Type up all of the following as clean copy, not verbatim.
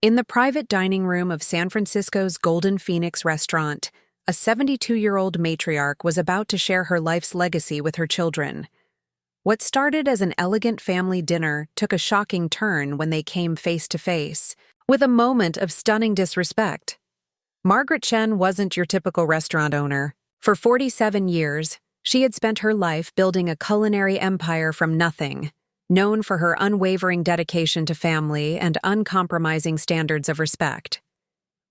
In the private dining room of San Francisco's Golden Phoenix restaurant, a 72-year-old matriarch was about to share her life's legacy with her children. What started as an elegant family dinner took a shocking turn when they came face to face, with a moment of stunning disrespect. Margaret Chen wasn't your typical restaurant owner. For 47 years, she had spent her life building a culinary empire from nothing, known for her unwavering dedication to family and uncompromising standards of respect.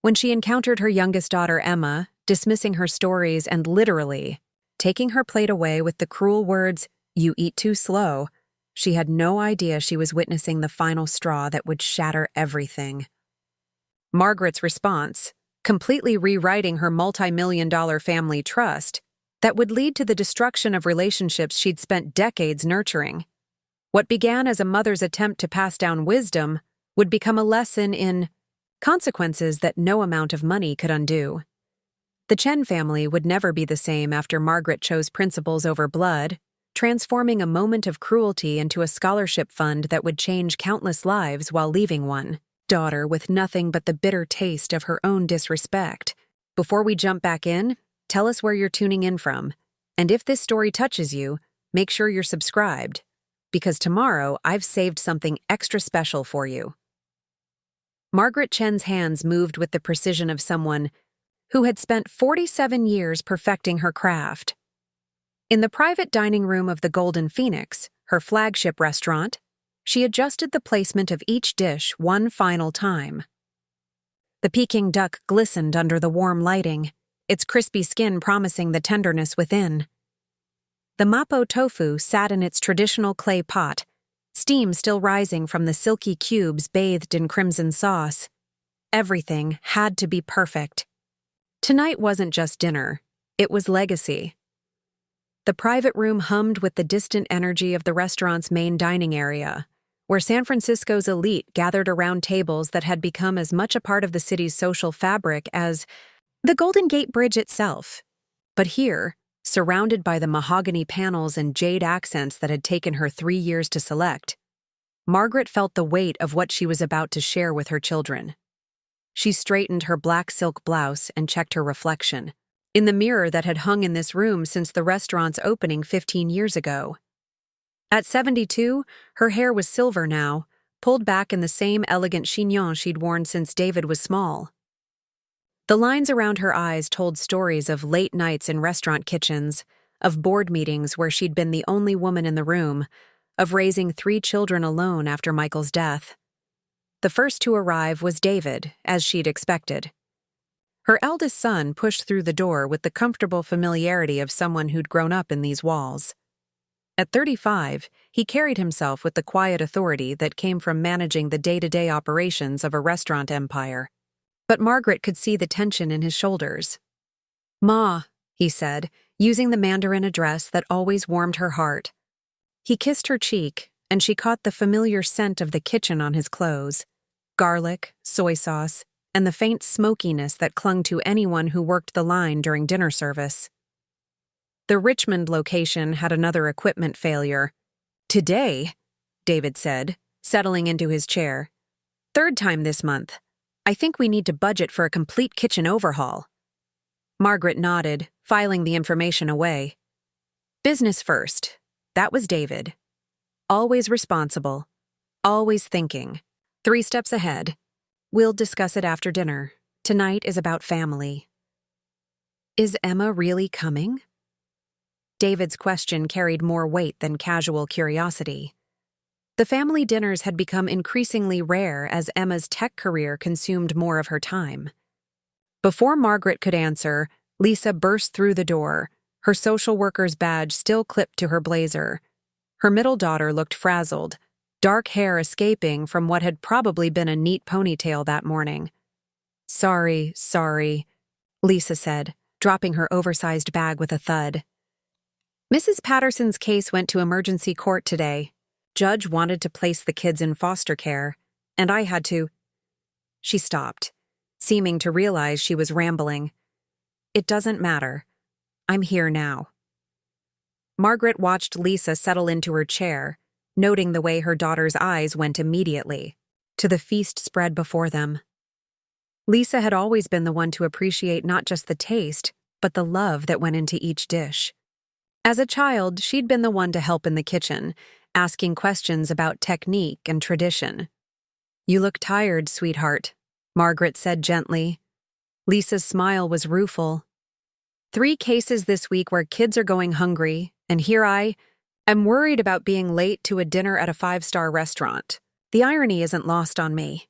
When she encountered her youngest daughter, Emma, dismissing her stories and literally taking her plate away with the cruel words, "You eat too slow," she had no idea she was witnessing the final straw that would shatter everything. Margaret's response, completely rewriting her multi-million-dollar family trust, that would lead to the destruction of relationships she'd spent decades nurturing. What began as a mother's attempt to pass down wisdom would become a lesson in consequences that no amount of money could undo. The Chen family would never be the same after Margaret chose principles over blood, transforming a moment of cruelty into a scholarship fund that would change countless lives while leaving one daughter with nothing but the bitter taste of her own disrespect. Before we jump back in, tell us where you're tuning in from. And if this story touches you, make sure you're subscribed, because tomorrow I've saved something extra special for you. Margaret Chen's hands moved with the precision of someone who had spent 47 years perfecting her craft. In the private dining room of the Golden Phoenix, her flagship restaurant, she adjusted the placement of each dish one final time. The Peking duck glistened under the warm lighting, its crispy skin promising the tenderness within. The mapo tofu sat in its traditional clay pot, steam still rising from the silky cubes bathed in crimson sauce. Everything had to be perfect. Tonight wasn't just dinner, it was legacy. The private room hummed with the distant energy of the restaurant's main dining area, where San Francisco's elite gathered around tables that had become as much a part of the city's social fabric as the Golden Gate Bridge itself. But here, surrounded by the mahogany panels and jade accents that had taken her 3 years to select, Margaret felt the weight of what she was about to share with her children. She straightened her black silk blouse and checked her reflection in the mirror that had hung in this room since the restaurant's opening 15 years ago. At 72, her hair was silver now, pulled back in the same elegant chignon she'd worn since David was small. The lines around her eyes told stories of late nights in restaurant kitchens, of board meetings where she'd been the only woman in the room, of raising 3 children alone after Michael's death. The first to arrive was David, as she'd expected. Her eldest son pushed through the door with the comfortable familiarity of someone who'd grown up in these walls. At 35, he carried himself with the quiet authority that came from managing the day-to-day operations of a restaurant empire. But Margaret could see the tension in his shoulders. "Ma," he said, using the Mandarin address that always warmed her heart. He kissed her cheek, and she caught the familiar scent of the kitchen on his clothes: garlic, soy sauce, and the faint smokiness that clung to anyone who worked the line during dinner service. The Richmond location had another equipment failure. "Today," David said, settling into his chair. "Third time this month. I think we need to budget for a complete kitchen overhaul." Margaret nodded, filing the information away. Business first. That was David. Always responsible. Always thinking. 3 steps ahead. "We'll discuss it after dinner. Tonight is about family." "Is Emma really coming?" David's question carried more weight than casual curiosity. The family dinners had become increasingly rare as Emma's tech career consumed more of her time. Before Margaret could answer, Lisa burst through the door, her social worker's badge still clipped to her blazer. Her middle daughter looked frazzled, dark hair escaping from what had probably been a neat ponytail that morning. Sorry, Lisa said, dropping her oversized bag with a thud. "Mrs. Patterson's case went to emergency court today. Judge wanted to place the kids in foster care, and I had to—" She stopped, seeming to realize she was rambling. "It doesn't matter. I'm here now." Margaret watched Lisa settle into her chair, noting the way her daughter's eyes went immediately. to the feast spread before them. Lisa had always been the one to appreciate not just the taste, but the love that went into each dish. As a child, she'd been the one to help in the kitchen, asking questions about technique and tradition. "You look tired, sweetheart," Margaret said gently. Lisa's smile was rueful. "3 cases this week where kids are going hungry, and here I am worried about being late to a dinner at a 5-star restaurant. The irony isn't lost on me."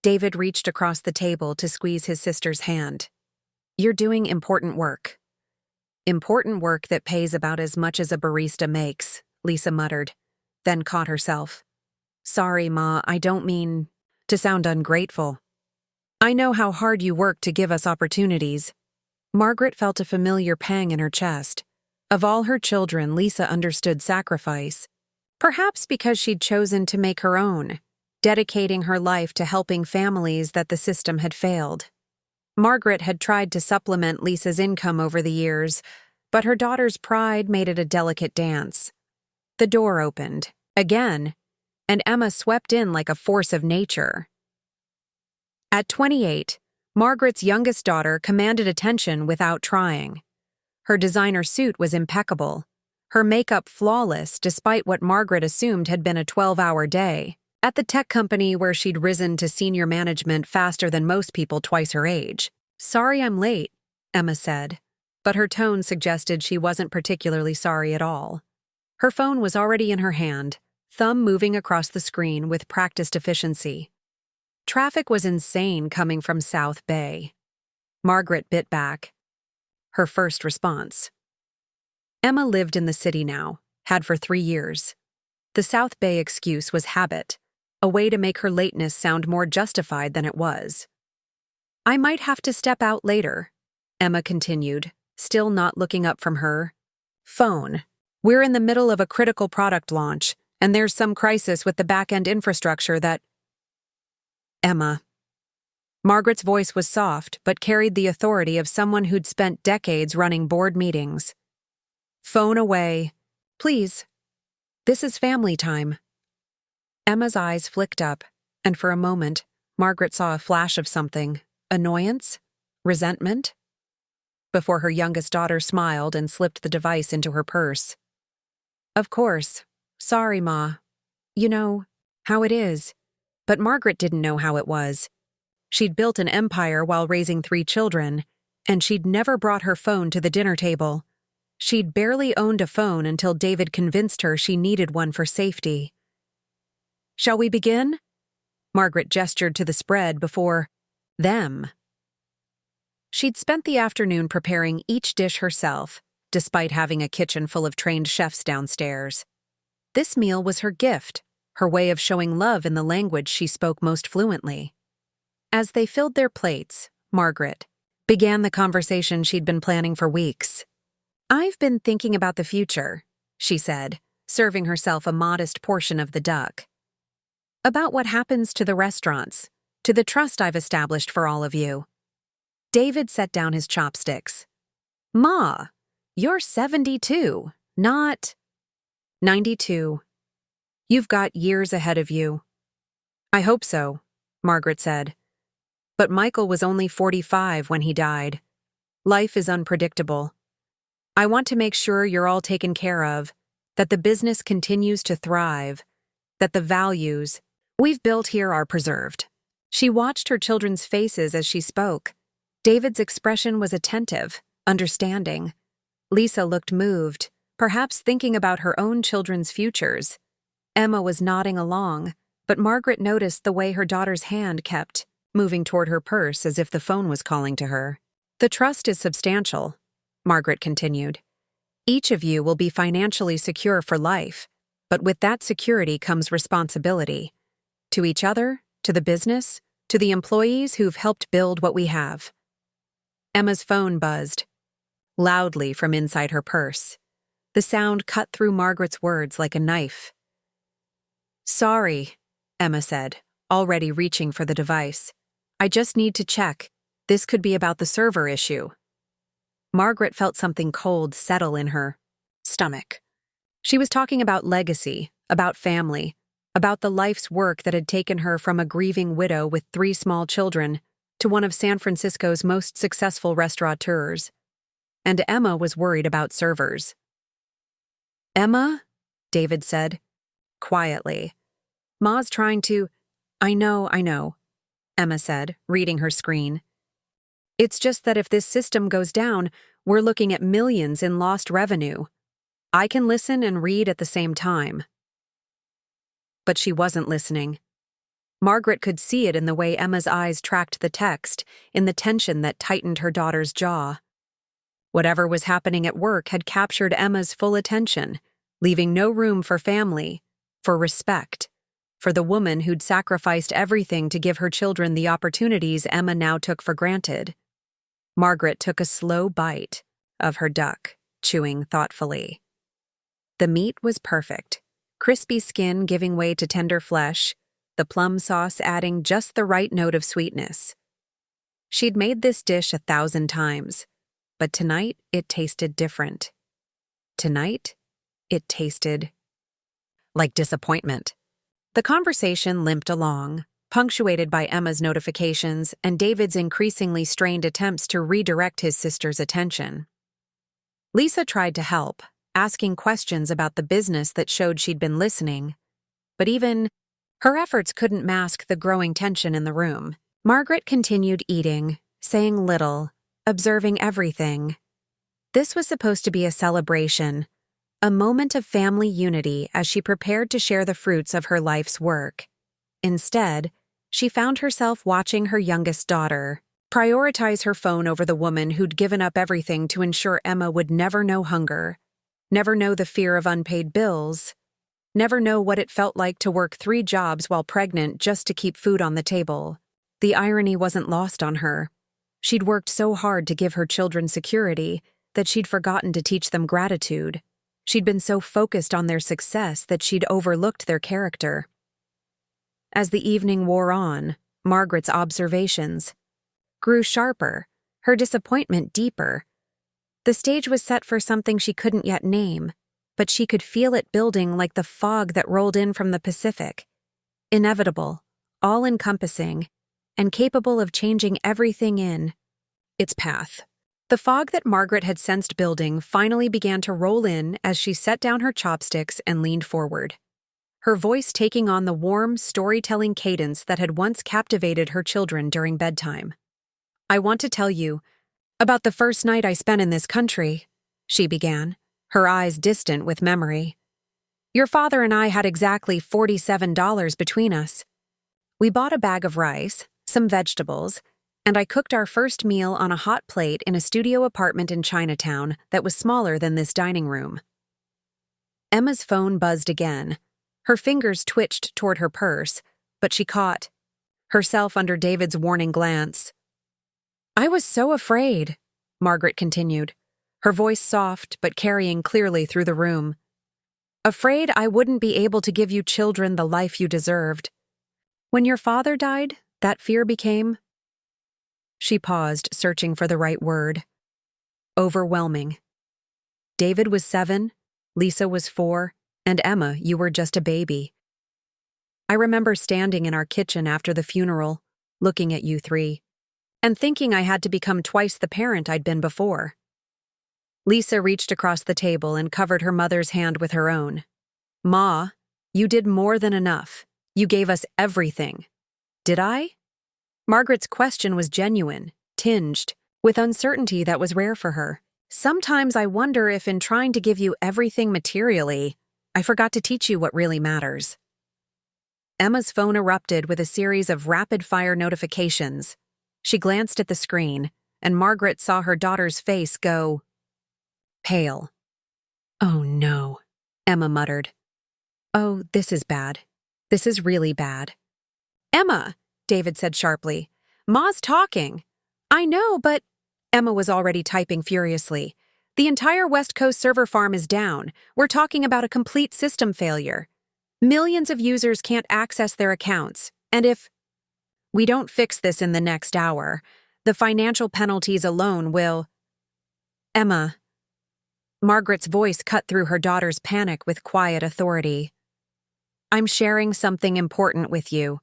David reached across the table to squeeze his sister's hand. "You're doing important work." "Important work that pays about as much as a barista makes," Lisa muttered, then caught herself. "Sorry, Ma, I don't mean to sound ungrateful. I know how hard you work to give us opportunities." Margaret felt a familiar pang in her chest. Of all her children, Lisa understood sacrifice. Perhaps because she'd chosen to make her own, dedicating her life to helping families that the system had failed. Margaret had tried to supplement Lisa's income over the years, but her daughter's pride made it a delicate dance. The door opened, again, and Emma swept in like a force of nature. At 28, Margaret's youngest daughter commanded attention without trying. Her designer suit was impeccable, her makeup flawless despite what Margaret assumed had been a 12-hour day. At the tech company where she'd risen to senior management faster than most people twice her age. "Sorry I'm late," Emma said, but her tone suggested she wasn't particularly sorry at all. Her phone was already in her hand, thumb moving across the screen with practiced efficiency. Traffic was insane coming from South Bay. Margaret bit back. Her first response. Emma lived in the city now, had for 3 years. The South Bay excuse was habit, a way to make her lateness sound more justified than it was. "I might have to step out later," Emma continued, still not looking up from her phone. "We're in the middle of a critical product launch, and there's some crisis with the back-end infrastructure that—" "Emma." Margaret's voice was soft, but carried the authority of someone who'd spent decades running board meetings. "Phone away. Please. This is family time." Emma's eyes flicked up, and for a moment, Margaret saw a flash of something. Annoyance? Resentment? Before her youngest daughter smiled and slipped the device into her purse. "Of course. Sorry, Ma. You know how it is." But Margaret didn't know how it was. She'd built an empire while raising 3 children, and she'd never brought her phone to the dinner table. She'd barely owned a phone until David convinced her she needed one for safety. "Shall we begin?" Margaret gestured to the spread before them. She'd spent the afternoon preparing each dish herself, despite having a kitchen full of trained chefs downstairs. This meal was her gift, her way of showing love in the language she spoke most fluently. As they filled their plates, Margaret began the conversation she'd been planning for weeks. "I've been thinking about the future," she said, serving herself a modest portion of the duck. "About what happens to the restaurants, to the trust I've established for all of you." David set down his chopsticks. "Ma, you're 72, not 92. You've got years ahead of you." "I hope so," Margaret said. "But Michael was only 45 when he died. Life is unpredictable. I want to make sure you're all taken care of, that the business continues to thrive, that the values we've built here are preserved." She watched her children's faces as she spoke. David's expression was attentive, understanding. Lisa looked moved, perhaps thinking about her own children's futures. Emma was nodding along, but Margaret noticed the way her daughter's hand kept moving toward her purse as if the phone was calling to her. "The trust is substantial," Margaret continued. "Each of you will be financially secure for life, but with that security comes responsibility. To each other, to the business, to the employees who've helped build what we have." Emma's phone buzzed, loudly from inside her purse. The sound cut through Margaret's words like a knife. "Sorry," Emma said, already reaching for the device. "I just need to check. This could be about the server issue." Margaret felt something cold settle in her stomach. She was talking about legacy, about family, about the life's work that had taken her from a grieving widow with 3 small children to one of San Francisco's most successful restaurateurs. And Emma was worried about servers. "Emma?" David said, quietly. "Ma's trying to—" I know," Emma said, reading her screen. "It's just that if this system goes down, we're looking at millions in lost revenue. I can listen and read at the same time." But she wasn't listening. Margaret could see it in the way Emma's eyes tracked the text, in the tension that tightened her daughter's jaw. Whatever was happening at work had captured Emma's full attention, leaving no room for family, for respect, for the woman who'd sacrificed everything to give her children the opportunities Emma now took for granted. Margaret took a slow bite of her duck, chewing thoughtfully. The meat was perfect, crispy skin giving way to tender flesh, the plum sauce adding just the right note of sweetness. She'd made this dish 1,000 times, but tonight it tasted different. Tonight, it tasted like disappointment. The conversation limped along, punctuated by Emma's notifications and David's increasingly strained attempts to redirect his sister's attention. Lisa tried to help, asking questions about the business that showed she'd been listening, but even her efforts couldn't mask the growing tension in the room. Margaret continued eating, saying little, observing everything. This was supposed to be a celebration, a moment of family unity as she prepared to share the fruits of her life's work. Instead, she found herself watching her youngest daughter prioritize her phone over the woman who'd given up everything to ensure Emma would never know hunger, never know the fear of unpaid bills, never know what it felt like to work 3 jobs while pregnant just to keep food on the table. The irony wasn't lost on her. She'd worked so hard to give her children security that she'd forgotten to teach them gratitude. She'd been so focused on their success that she'd overlooked their character. As the evening wore on, Margaret's observations grew sharper, her disappointment deeper. The stage was set for something she couldn't yet name, but she could feel it building like the fog that rolled in from the Pacific. Inevitable, all-encompassing, and capable of changing everything in its path. The fog that Margaret had sensed building finally began to roll in as she set down her chopsticks and leaned forward, her voice taking on the warm, storytelling cadence that had once captivated her children during bedtime. "I want to tell you about the first night I spent in this country," she began, her eyes distant with memory. "Your father and I had exactly $47 between us. We bought a bag of rice, some vegetables, and I cooked our first meal on a hot plate in a studio apartment in Chinatown that was smaller than this dining room." Emma's phone buzzed again. Her fingers twitched toward her purse, but she caught herself under David's warning glance. "I was so afraid," Margaret continued, her voice soft but carrying clearly through the room. "Afraid I wouldn't be able to give you children the life you deserved. When your father died, that fear became—" She paused, searching for the right word. "Overwhelming. David was 7, Lisa was 4, and Emma, you were just a baby. I remember standing in our kitchen after the funeral, looking at you 3, and thinking I had to become twice the parent I'd been before." Lisa reached across the table and covered her mother's hand with her own. "Ma, you did more than enough. You gave us everything." "Did I?" Margaret's question was genuine, tinged with uncertainty that was rare for her. "Sometimes I wonder if in trying to give you everything materially, I forgot to teach you what really matters." Emma's phone erupted with a series of rapid-fire notifications. She glanced at the screen, and Margaret saw her daughter's face go pale. "Oh no," Emma muttered. "Oh, this is bad. This is really bad." "Emma," David said sharply, "Ma's talking." "I know, but—" Emma was already typing furiously. "The entire West Coast server farm is down. We're talking about a complete system failure. Millions of users can't access their accounts, and if we don't fix this in the next hour, the financial penalties alone will—" "Emma." Margaret's voice cut through her daughter's panic with quiet authority. I'm sharing something important with you.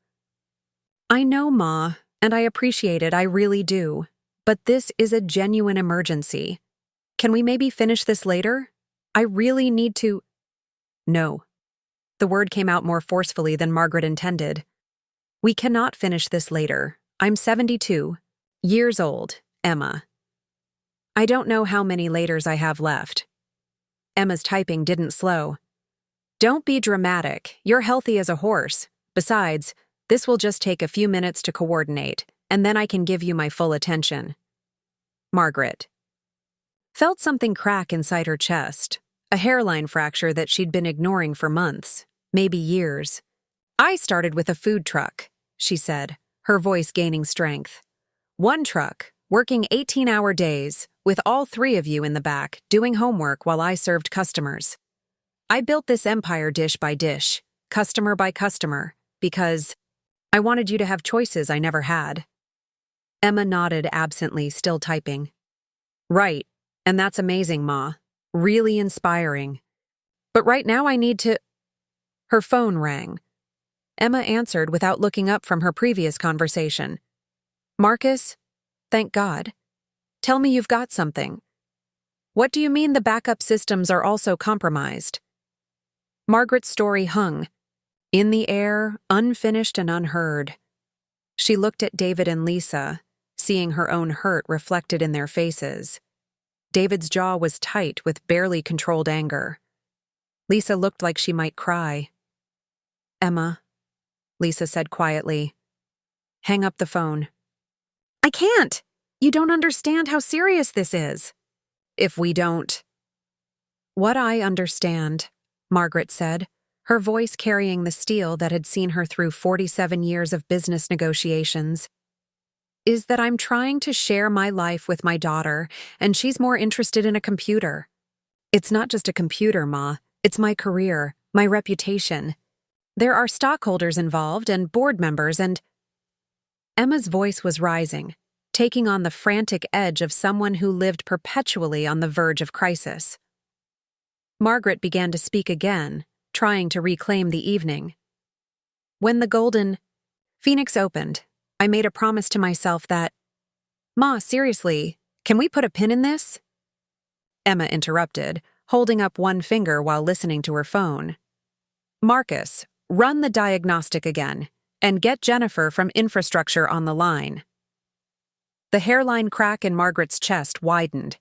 I know, Ma, and I appreciate it, I really do. But this is a genuine emergency. Can we maybe finish this later? I really need to— No. The word came out more forcefully than Margaret intended. We cannot finish this later. I'm 72 years old, Emma. I don't know how many laters I have left. Emma's typing didn't slow. Don't be dramatic. You're healthy as a horse. Besides, this will just take a few minutes to coordinate, and then I can give you my full attention. Margaret felt something crack inside her chest, a hairline fracture that she'd been ignoring for months, maybe years. I started with a food truck, she said, her voice gaining strength. One truck, working 18-hour days, with all three of you in the back, doing homework while I served customers. I built this empire dish by dish, customer by customer, because I wanted you to have choices I never had. Emma nodded absently, still typing. Right, and that's amazing, Ma. Really inspiring. But right now I need to— Her phone rang. Emma answered without looking up from her previous conversation. Marcus? Thank God. Tell me you've got something. What do you mean the backup systems are also compromised? Margaret's story hung, in the air, unfinished and unheard. She looked at David and Lisa, seeing her own hurt reflected in their faces. David's jaw was tight with barely controlled anger. Lisa looked like she might cry. Emma, Lisa said quietly, hang up the phone. I can't. You don't understand how serious this is. If we don't— What I understand, Margaret said, her voice carrying the steel that had seen her through 47 years of business negotiations, is that I'm trying to share my life with my daughter, and she's more interested in a computer. It's not just a computer, Ma. It's my career, my reputation. There are stockholders involved and board members and— Emma's voice was rising, taking on the frantic edge of someone who lived perpetually on the verge of crisis. Margaret began to speak again, trying to reclaim the evening. When the Golden Phoenix opened, I made a promise to myself that— Ma, seriously, can we put a pin in this? Emma interrupted, holding up one finger while listening to her phone. Marcus, run the diagnostic again, and get Jennifer from infrastructure on the line. The hairline crack in Margaret's chest widened.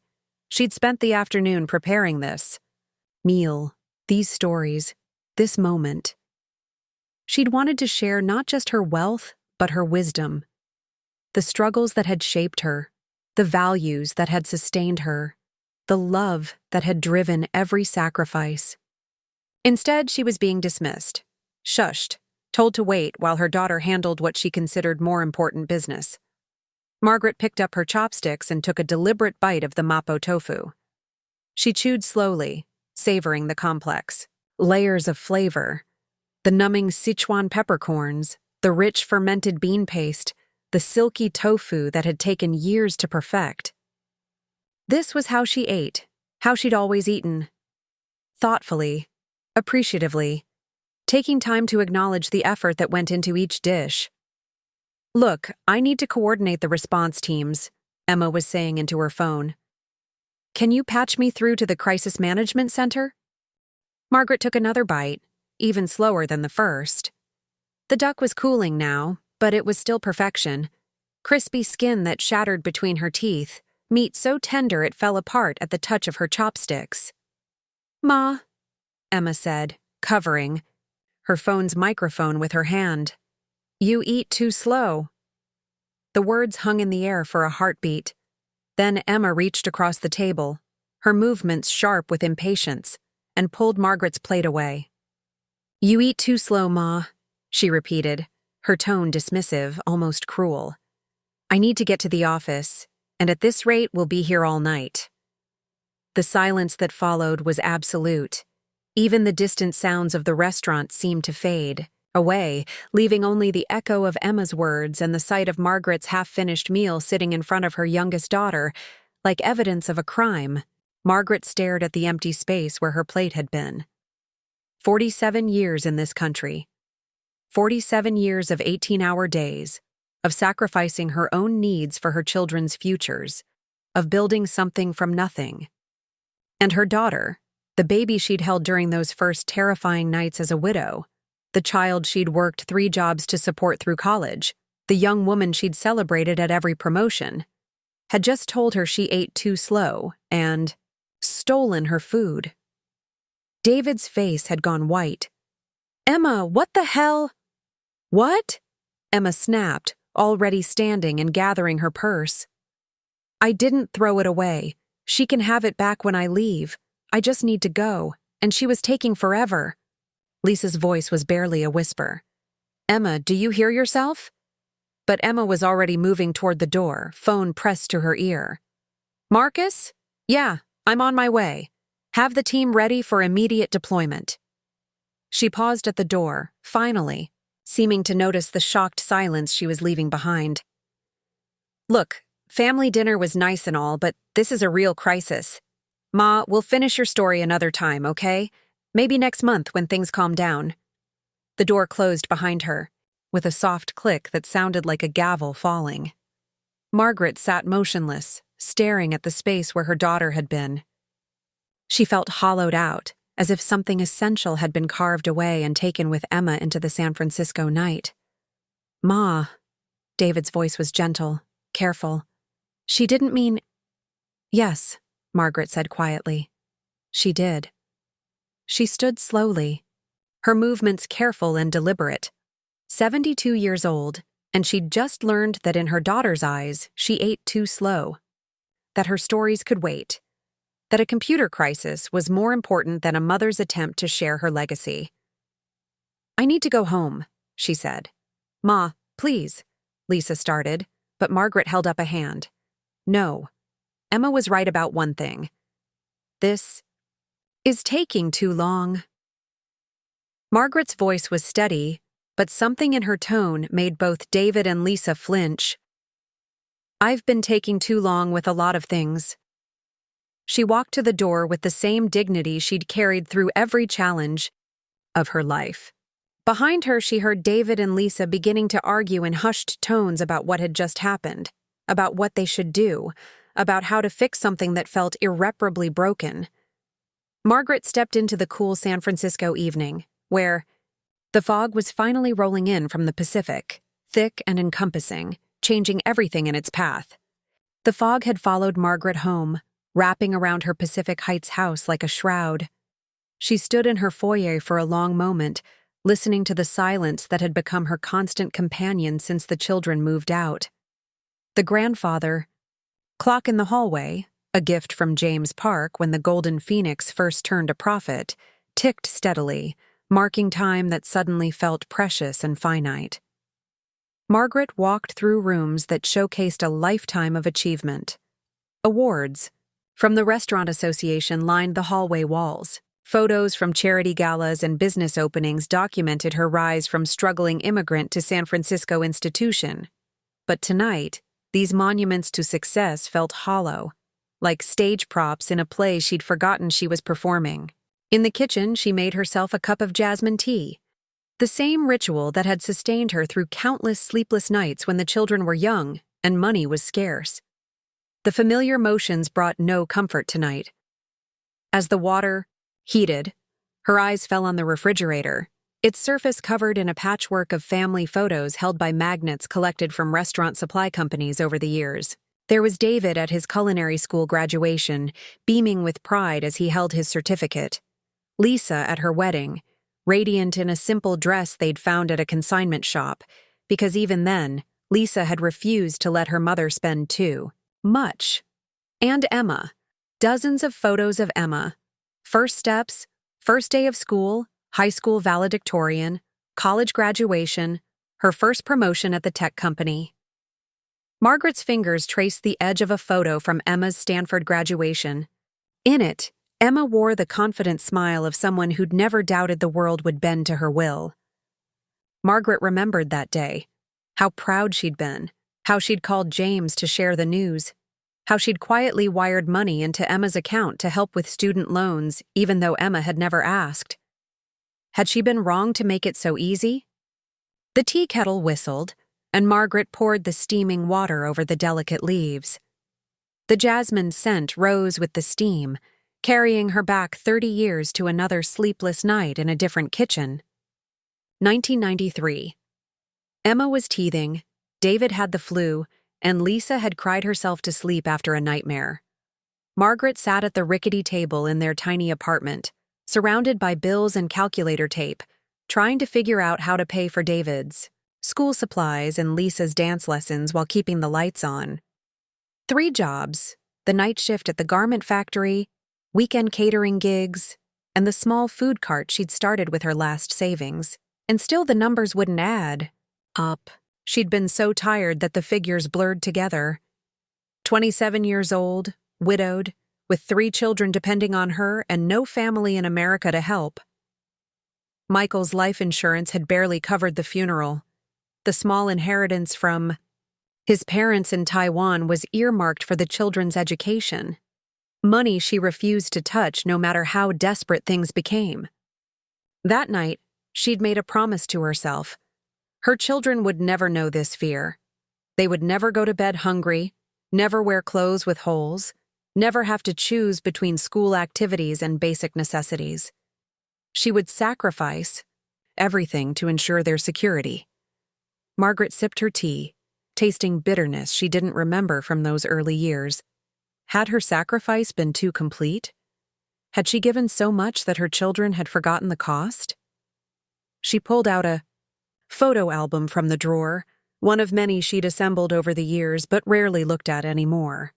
She'd spent the afternoon preparing this meal, these stories, this moment. She'd wanted to share not just her wealth, but her wisdom. The struggles that had shaped her, the values that had sustained her, the love that had driven every sacrifice. Instead, she was being dismissed, shushed, told to wait while her daughter handled what she considered more important business. Margaret picked up her chopsticks and took a deliberate bite of the mapo tofu. She chewed slowly, savoring the complex layers of flavor, the numbing Sichuan peppercorns, the rich fermented bean paste, the silky tofu that had taken years to perfect. This was how she ate, how she'd always eaten. Thoughtfully, appreciatively, taking time to acknowledge the effort that went into each dish. Look, I need to coordinate the response teams, Emma was saying into her phone. Can you patch me through to the Crisis Management Center? Margaret took another bite, even slower than the first. The duck was cooling now, but it was still perfection. Crispy skin that shattered between her teeth, meat so tender it fell apart at the touch of her chopsticks. Ma, Emma said, covering her phone's microphone with her hand. You eat too slow. The words hung in the air for a heartbeat. Then Emma reached across the table, her movements sharp with impatience, and pulled Margaret's plate away. You eat too slow, Ma, she repeated, her tone dismissive, almost cruel. I need to get to the office, and at this rate we'll be here all night. The silence that followed was absolute. Even the distant sounds of the restaurant seemed to fade away, leaving only the echo of Emma's words and the sight of Margaret's half-finished meal sitting in front of her youngest daughter, like evidence of a crime. Margaret stared at the empty space where her plate had been. 47 years in this country. 47 years of 18-hour days, of sacrificing her own needs for her children's futures, of building something from nothing. And her daughter, the baby she'd held during those first terrifying nights as a widow, the child she'd worked 3 jobs to support through college, the young woman she'd celebrated at every promotion, had just told her she ate too slow and stolen her food. David's face had gone white. "Emma, what the hell?" "What?" Emma snapped, already standing and gathering her purse. "I didn't throw it away. She can have it back when I leave. I just need to go, and she was taking forever." Lisa's voice was barely a whisper. "Emma, do you hear yourself?" But Emma was already moving toward the door, phone pressed to her ear. "Marcus? Yeah, I'm on my way. Have the team ready for immediate deployment." She paused at the door, finally, seeming to notice the shocked silence she was leaving behind. "Look, family dinner was nice and all, but this is a real crisis. Ma, we'll finish your story another time, okay? Maybe next month when things calm down." The door closed behind her, with a soft click that sounded like a gavel falling. Margaret sat motionless, staring at the space where her daughter had been. She felt hollowed out, as if something essential had been carved away and taken with Emma into the San Francisco night. "Ma," David's voice was gentle, careful. "She didn't mean—" "Yes," Margaret said quietly. "She did." She stood slowly, her movements careful and deliberate. 72 years old, and she'd just learned that in her daughter's eyes, she ate too slow. That her stories could wait. That a computer crisis was more important than a mother's attempt to share her legacy. "I need to go home," she said. "Ma, please," Lisa started, but Margaret held up a hand. "No. Emma was right about one thing. This is taking too long." Margaret's voice was steady, but something in her tone made both David and Lisa flinch. "I've been taking too long with a lot of things." She walked to the door with the same dignity she'd carried through every challenge of her life. Behind her, she heard David and Lisa beginning to argue in hushed tones about what had just happened, about what they should do, about how to fix something that felt irreparably broken. Margaret stepped into the cool San Francisco evening, where the fog was finally rolling in from the Pacific, thick and encompassing, changing everything in its path. The fog had followed Margaret home, wrapping around her Pacific Heights house like a shroud. She stood in her foyer for a long moment, listening to the silence that had become her constant companion since the children moved out. The grandfather clock in the hallway, a gift from James Park when the Golden Phoenix first turned a profit, ticked steadily, marking time that suddenly felt precious and finite. Margaret walked through rooms that showcased a lifetime of achievement. Awards from the Restaurant Association lined the hallway walls. Photos from charity galas and business openings documented her rise from struggling immigrant to San Francisco institution. But tonight, these monuments to success felt hollow, like stage props in a play she'd forgotten she was performing. In the kitchen, she made herself a cup of jasmine tea, the same ritual that had sustained her through countless sleepless nights when the children were young and money was scarce. The familiar motions brought no comfort tonight. As the water heated, her eyes fell on the refrigerator, its surface covered in a patchwork of family photos held by magnets collected from restaurant supply companies over the years. There was David at his culinary school graduation, beaming with pride as he held his certificate. Lisa at her wedding, radiant in a simple dress they'd found at a consignment shop, because even then, Lisa had refused to let her mother spend too much. And Emma. Dozens of photos of Emma. First steps, first day of school, high school valedictorian, college graduation, her first promotion at the tech company. Margaret's fingers traced the edge of a photo from Emma's Stanford graduation. In it, Emma wore the confident smile of someone who'd never doubted the world would bend to her will. Margaret remembered that day, how proud she'd been, how she'd called James to share the news, how she'd quietly wired money into Emma's account to help with student loans even though Emma had never asked. Had she been wrong to make it so easy? The tea kettle whistled, and Margaret poured the steaming water over the delicate leaves. The jasmine scent rose with the steam, carrying her back 30 years to another sleepless night in a different kitchen. 1993. Emma was teething, David had the flu, and Lisa had cried herself to sleep after a nightmare. Margaret sat at the rickety table in their tiny apartment, surrounded by bills and calculator tape, trying to figure out how to pay for David's school supplies and Lisa's dance lessons while keeping the lights on. 3 jobs, the night shift at the garment factory, weekend catering gigs, and the small food cart she'd started with her last savings. And still the numbers wouldn't add up. She'd been so tired that the figures blurred together. 27 years old, widowed, with 3 children depending on her and no family in America to help. Michael's life insurance had barely covered the funeral. The small inheritance from his parents in Taiwan was earmarked for the children's education. Money she refused to touch no matter how desperate things became. That night, she'd made a promise to herself. Her children would never know this fear. They would never go to bed hungry, never wear clothes with holes, never have to choose between school activities and basic necessities. She would sacrifice everything to ensure their security. Margaret sipped her tea, tasting bitterness she didn't remember from those early years. Had her sacrifice been too complete? Had she given so much that her children had forgotten the cost? She pulled out a photo album from the drawer, one of many she'd assembled over the years but rarely looked at anymore.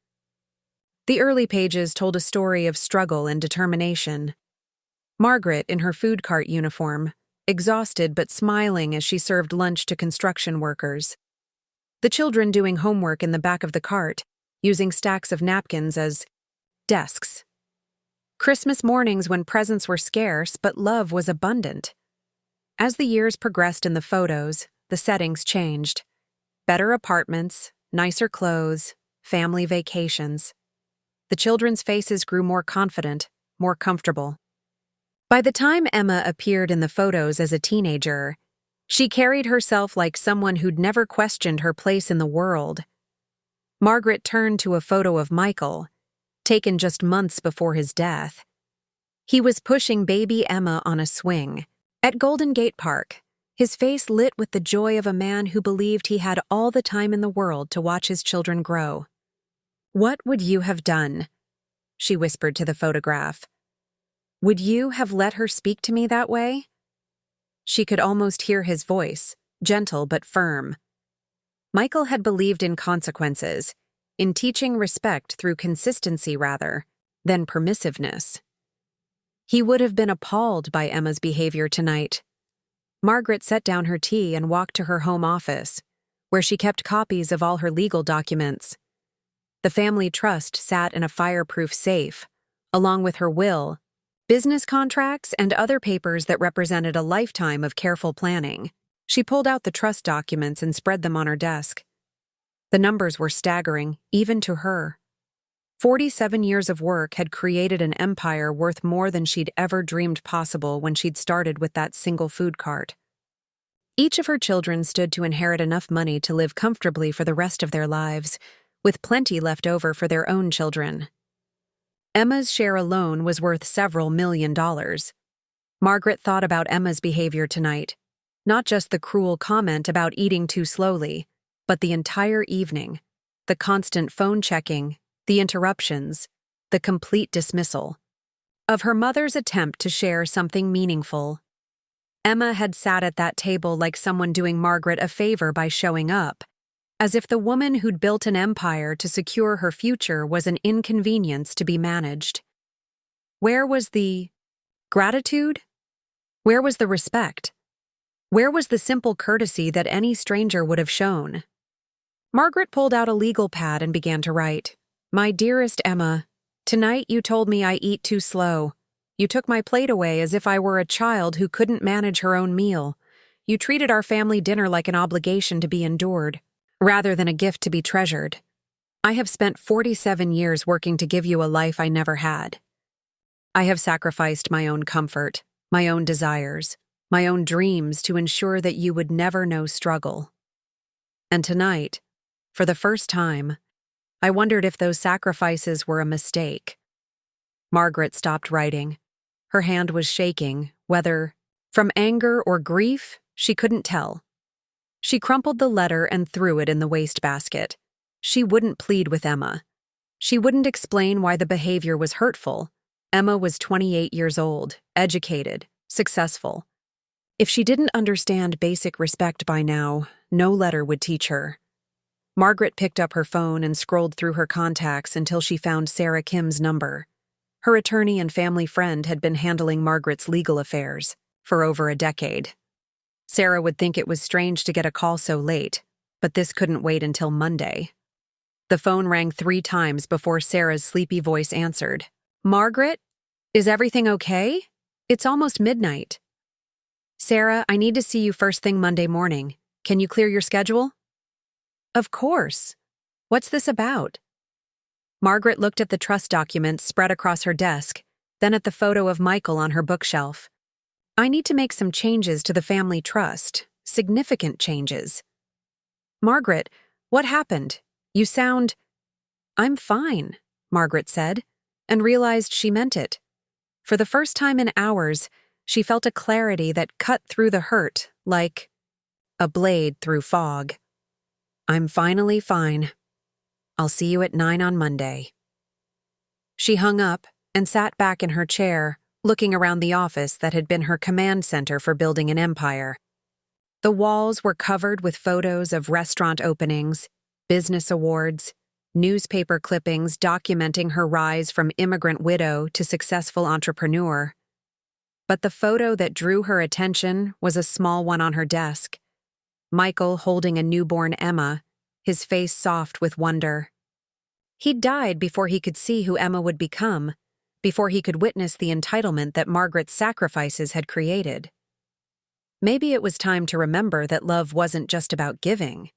The early pages told a story of struggle and determination. Margaret in her food cart uniform, exhausted but smiling as she served lunch to construction workers. The children doing homework in the back of the cart, using stacks of napkins as desks. Christmas mornings when presents were scarce but love was abundant. As the years progressed in the photos, the settings changed. Better apartments, nicer clothes, family vacations. The children's faces grew more confident, more comfortable. By the time Emma appeared in the photos as a teenager, she carried herself like someone who'd never questioned her place in the world. Margaret turned to a photo of Michael, taken just months before his death. He was pushing baby Emma on a swing at Golden Gate Park, his face lit with the joy of a man who believed he had all the time in the world to watch his children grow. "What would you have done?" she whispered to the photograph. "Would you have let her speak to me that way?" She could almost hear his voice, gentle but firm. Michael had believed in consequences, in teaching respect through consistency rather than permissiveness. He would have been appalled by Emma's behavior tonight. Margaret set down her tea and walked to her home office, where she kept copies of all her legal documents. The family trust sat in a fireproof safe, along with her will, business contracts, and other papers that represented a lifetime of careful planning. She pulled out the trust documents and spread them on her desk. The numbers were staggering, even to her. 47 years of work had created an empire worth more than she'd ever dreamed possible when she'd started with that single food cart. Each of her children stood to inherit enough money to live comfortably for the rest of their lives, with plenty left over for their own children. Emma's share alone was worth several $1,000,000. Margaret thought about Emma's behavior tonight, not just the cruel comment about eating too slowly, but the entire evening, the constant phone checking, the interruptions, the complete dismissal of her mother's attempt to share something meaningful. Emma had sat at that table like someone doing Margaret a favor by showing up, as if the woman who'd built an empire to secure her future was an inconvenience to be managed. Where was the gratitude? Where was the respect? Where was the simple courtesy that any stranger would have shown? Margaret pulled out a legal pad and began to write. "My dearest Emma, tonight you told me I eat too slow. You took my plate away as if I were a child who couldn't manage her own meal. You treated our family dinner like an obligation to be endured, rather than a gift to be treasured. I have spent 47 years working to give you a life I never had. I have sacrificed my own comfort, my own desires, my own dreams to ensure that you would never know struggle. And tonight, for the first time, I wondered if those sacrifices were a mistake. Margaret stopped writing. Her hand was shaking, whether from anger or grief, she couldn't tell. She crumpled the letter and threw it in the wastebasket. She wouldn't plead with Emma. She wouldn't explain why the behavior was hurtful. Emma was 28 years old, educated, successful. If she didn't understand basic respect by now, no letter would teach her. Margaret picked up her phone and scrolled through her contacts until she found Sarah Kim's number. Her attorney and family friend had been handling Margaret's legal affairs for over a decade. Sarah would think it was strange to get a call so late, but this couldn't wait until Monday. The phone rang 3 times before Sarah's sleepy voice answered. "Margaret? Is everything okay? It's almost midnight." "Sarah, I need to see you first thing Monday morning. Can you clear your schedule?" "Of course. What's this about?" Margaret looked at the trust documents spread across her desk, then at the photo of Michael on her bookshelf. "I need to make some changes to the family trust. Significant changes." "Margaret, what happened? You sound—" "I'm fine," Margaret said, and realized she meant it. For the first time in hours, she felt a clarity that cut through the hurt like a blade through fog. "I'm finally fine. I'll see you at 9 on Monday." She hung up and sat back in her chair, looking around the office that had been her command center for building an empire. The walls were covered with photos of restaurant openings, business awards, newspaper clippings documenting her rise from immigrant widow to successful entrepreneur. But the photo that drew her attention was a small one on her desk. Michael holding a newborn Emma, his face soft with wonder. He'd died before he could see who Emma would become, before he could witness the entitlement that Margaret's sacrifices had created. Maybe it was time to remember that love wasn't just about giving.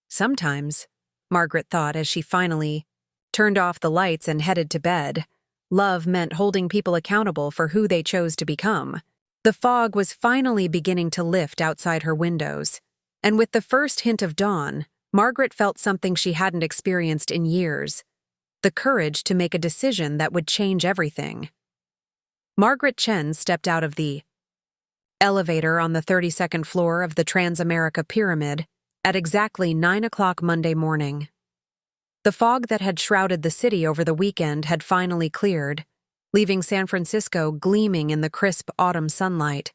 Sometimes, Margaret thought as she finally turned off the lights and headed to bed, love meant holding people accountable for who they chose to become. The fog was finally beginning to lift outside her windows, and with the first hint of dawn, Margaret felt something she hadn't experienced in years: the courage to make a decision that would change everything. Margaret Chen stepped out of the elevator on the 32nd floor of the Transamerica Pyramid at exactly 9 o'clock Monday morning. The fog that had shrouded the city over the weekend had finally cleared, leaving San Francisco gleaming in the crisp autumn sunlight.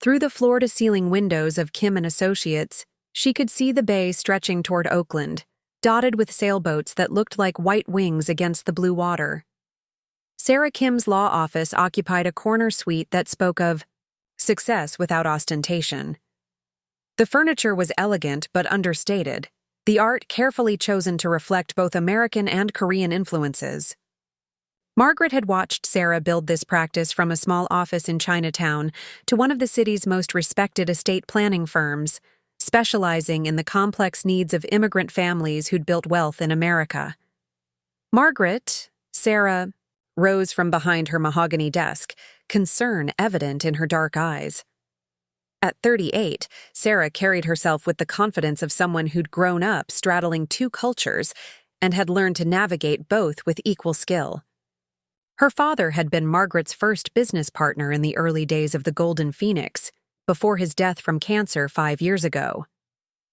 Through the floor-to-ceiling windows of Kim and Associates, she could see the bay stretching toward Oakland, dotted with sailboats that looked like white wings against the blue water. Sarah Kim's law office occupied a corner suite that spoke of success without ostentation. The furniture was elegant but understated, the art carefully chosen to reflect both American and Korean influences. Margaret had watched Sarah build this practice from a small office in Chinatown to one of the city's most respected estate planning firms, specializing in the complex needs of immigrant families who'd built wealth in America. Sarah, rose from behind her mahogany desk, concern evident in her dark eyes. At 38, Sarah carried herself with the confidence of someone who'd grown up straddling 2 cultures and had learned to navigate both with equal skill. Her father had been Margaret's first business partner in the early days of the Golden Phoenix, before his death from cancer 5 years ago.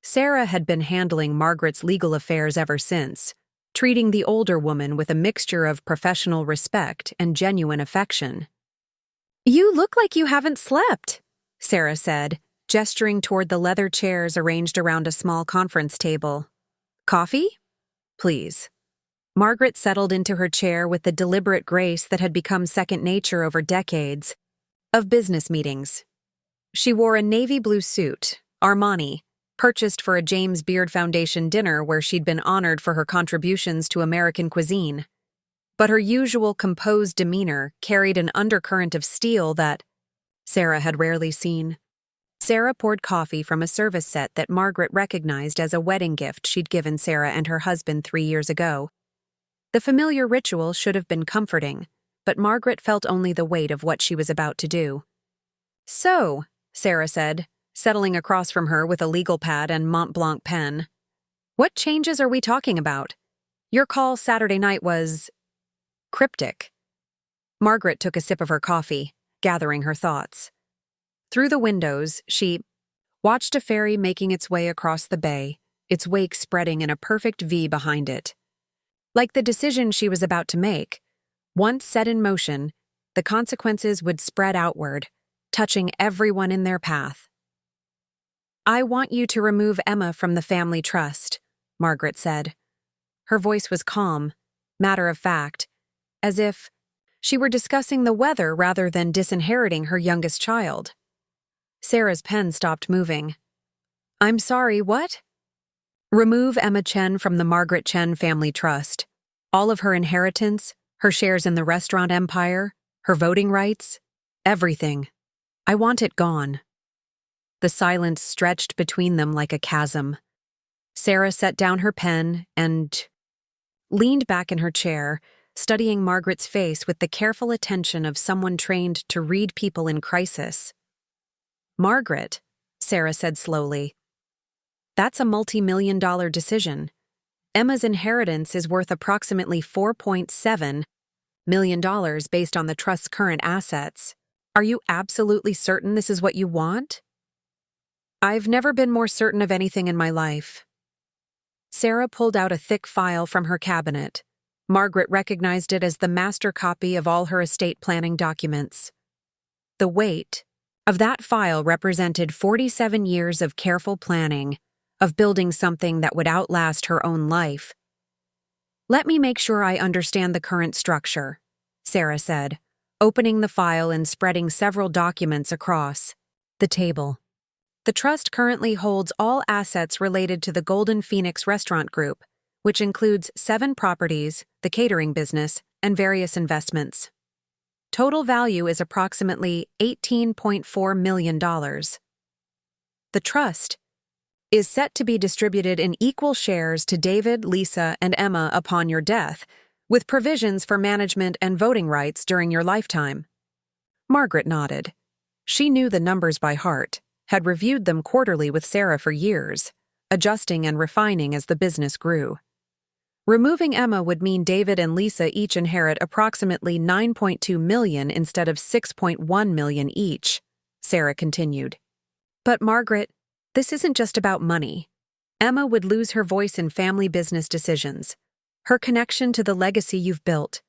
Sarah had been handling Margaret's legal affairs ever since, treating the older woman with a mixture of professional respect and genuine affection. "You look like you haven't slept," Sarah said, gesturing toward the leather chairs arranged around a small conference table. "Coffee? Please." Margaret settled into her chair with the deliberate grace that had become second nature over decades of business meetings. She wore a navy blue suit, Armani, purchased for a James Beard Foundation dinner where she'd been honored for her contributions to American cuisine. But her usual composed demeanor carried an undercurrent of steel that Sarah had rarely seen. Sarah poured coffee from a service set that Margaret recognized as a wedding gift she'd given Sarah and her husband 3 years ago. The familiar ritual should have been comforting, but Margaret felt only the weight of what she was about to do. So, Sarah said, settling across from her with a legal pad and Mont Blanc pen. What changes are we talking about? Your call Saturday night was cryptic. Margaret took a sip of her coffee, gathering her thoughts. Through the windows, she watched a ferry making its way across the bay, its wake spreading in a perfect V behind it. Like the decision she was about to make, once set in motion, the consequences would spread outward, touching everyone in their path. I want you to remove Emma from the family trust, Margaret said. Her voice was calm, matter of fact, as if she were discussing the weather rather than disinheriting her youngest child. Sarah's pen stopped moving. I'm sorry, what? Remove Emma Chen from the Margaret Chen family trust. All of her inheritance, her shares in the restaurant empire, her voting rights, everything. I want it gone. The silence stretched between them like a chasm. Sarah set down her pen and leaned back in her chair, studying Margaret's face with the careful attention of someone trained to read people in crisis. Margaret, Sarah said slowly, that's a multi-million-dollar decision. Emma's inheritance is worth approximately $4.7 million based on the trust's current assets. Are you absolutely certain this is what you want? I've never been more certain of anything in my life. Sarah pulled out a thick file from her cabinet. Margaret recognized it as the master copy of all her estate planning documents. The weight of that file represented 47 years of careful planning, of building something that would outlast her own life. Let me make sure I understand the current structure, Sarah said, opening the file and spreading several documents across the table. The trust currently holds all assets related to the Golden Phoenix Restaurant Group, which includes 7 properties, the catering business, and various investments. Total value is approximately $18.4 million. The trust is set to be distributed in equal shares to David, Lisa, and Emma upon your death, with provisions for management and voting rights during your lifetime. Margaret nodded. She knew the numbers by heart, had reviewed them quarterly with Sarah for years, adjusting and refining as the business grew. Removing Emma would mean David and Lisa each inherit approximately $9.2 million instead of $6.1 million each, Sarah continued. But Margaret, this isn't just about money. Emma would lose her voice in family business decisions, her connection to the legacy you've built.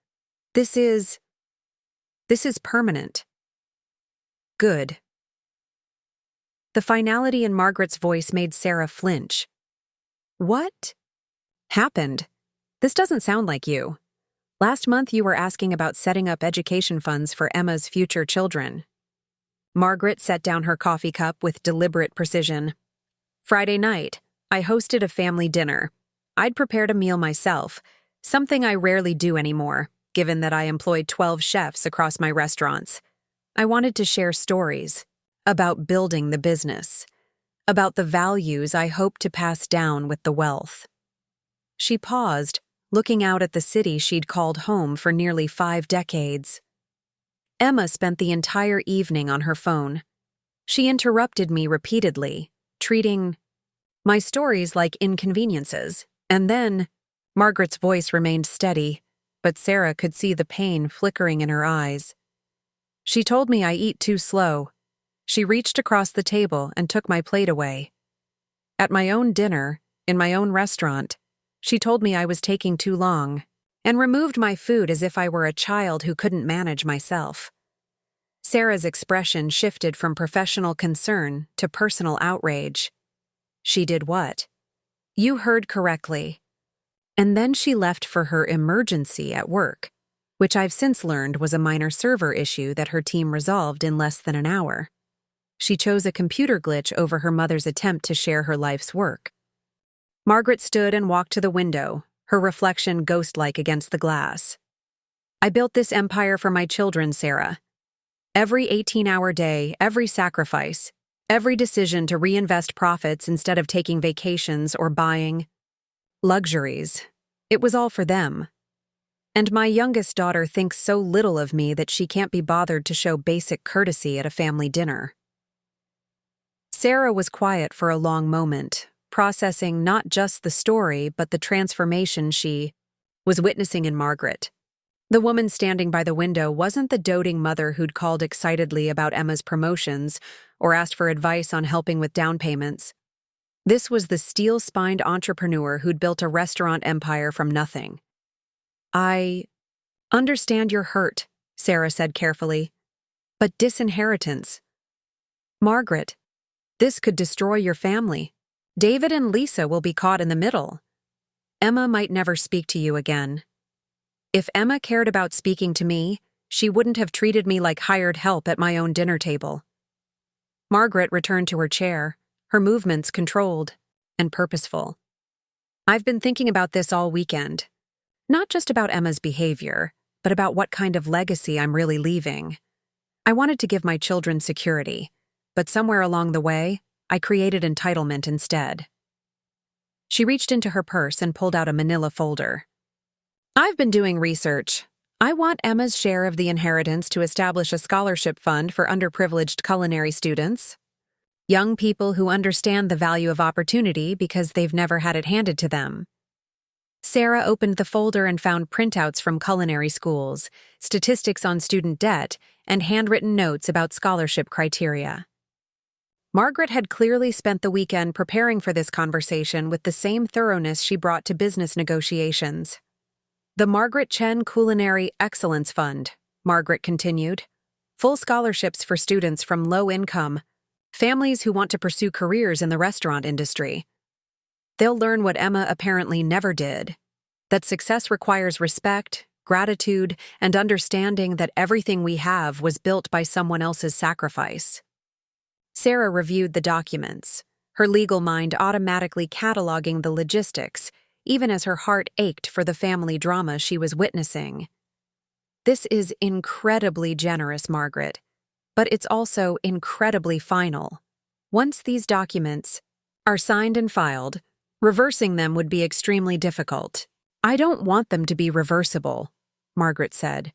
This is permanent. Good. The finality in Margaret's voice made Sarah flinch. What happened? This doesn't sound like you. Last month you were asking about setting up education funds for Emma's future children. Margaret set down her coffee cup with deliberate precision. Friday night, I hosted a family dinner. I'd prepared a meal myself, something I rarely do anymore, given that I employed 12 chefs across my restaurants. I wanted to share stories about building the business, about the values I hope to pass down with the wealth. She paused, looking out at the city she'd called home for nearly 5 decades. Emma spent the entire evening on her phone. She interrupted me repeatedly, treating my stories like inconveniences, and then Margaret's voice remained steady, but Sarah could see the pain flickering in her eyes. She told me I eat too slow. She reached across the table and took my plate away. At my own dinner, in my own restaurant, she told me I was taking too long, and removed my food as if I were a child who couldn't manage myself. Sarah's expression shifted from professional concern to personal outrage. She did what? You heard correctly. And then she left for her emergency at work, which I've since learned was a minor server issue that her team resolved in less than an hour. She chose a computer glitch over her mother's attempt to share her life's work. Margaret stood and walked to the window, her reflection ghost-like against the glass. I built this empire for my children, Sarah. Every 18-hour day, every sacrifice, every decision to reinvest profits instead of taking vacations or buying luxuries, it was all for them. And my youngest daughter thinks so little of me that she can't be bothered to show basic courtesy at a family dinner. Sarah was quiet for a long moment, processing not just the story but the transformation she was witnessing in Margaret. The woman standing by the window wasn't the doting mother who'd called excitedly about Emma's promotions or asked for advice on helping with down payments. This was the steel-spined entrepreneur who'd built a restaurant empire from nothing. "I understand you're hurt," Sarah said carefully. "But disinheritance. Margaret, this could destroy your family. David and Lisa will be caught in the middle. Emma might never speak to you again. If Emma cared about speaking to me, she wouldn't have treated me like hired help at my own dinner table." Margaret returned to her chair, her movements controlled and purposeful. "I've been thinking about this all weekend. Not just about Emma's behavior, but about what kind of legacy I'm really leaving. I wanted to give my children security, but somewhere along the way, I created entitlement instead." She reached into her purse and pulled out a manila folder. "I've been doing research. I want Emma's share of the inheritance to establish a scholarship fund for underprivileged culinary students. Young people who understand the value of opportunity because they've never had it handed to them." Sarah opened the folder and found printouts from culinary schools, statistics on student debt, and handwritten notes about scholarship criteria. Margaret had clearly spent the weekend preparing for this conversation with the same thoroughness she brought to business negotiations. "The Margaret Chen Culinary Excellence Fund," Margaret continued. "Full scholarships for students from low-income families who want to pursue careers in the restaurant industry. They'll learn what Emma apparently never did, that success requires respect, gratitude, and understanding that everything we have was built by someone else's sacrifice." Sarah reviewed the documents, her legal mind automatically cataloging the logistics, even as her heart ached for the family drama she was witnessing. "This is incredibly generous, Margaret, but it's also incredibly final. Once these documents are signed and filed, reversing them would be extremely difficult." "I don't want them to be reversible," Margaret said.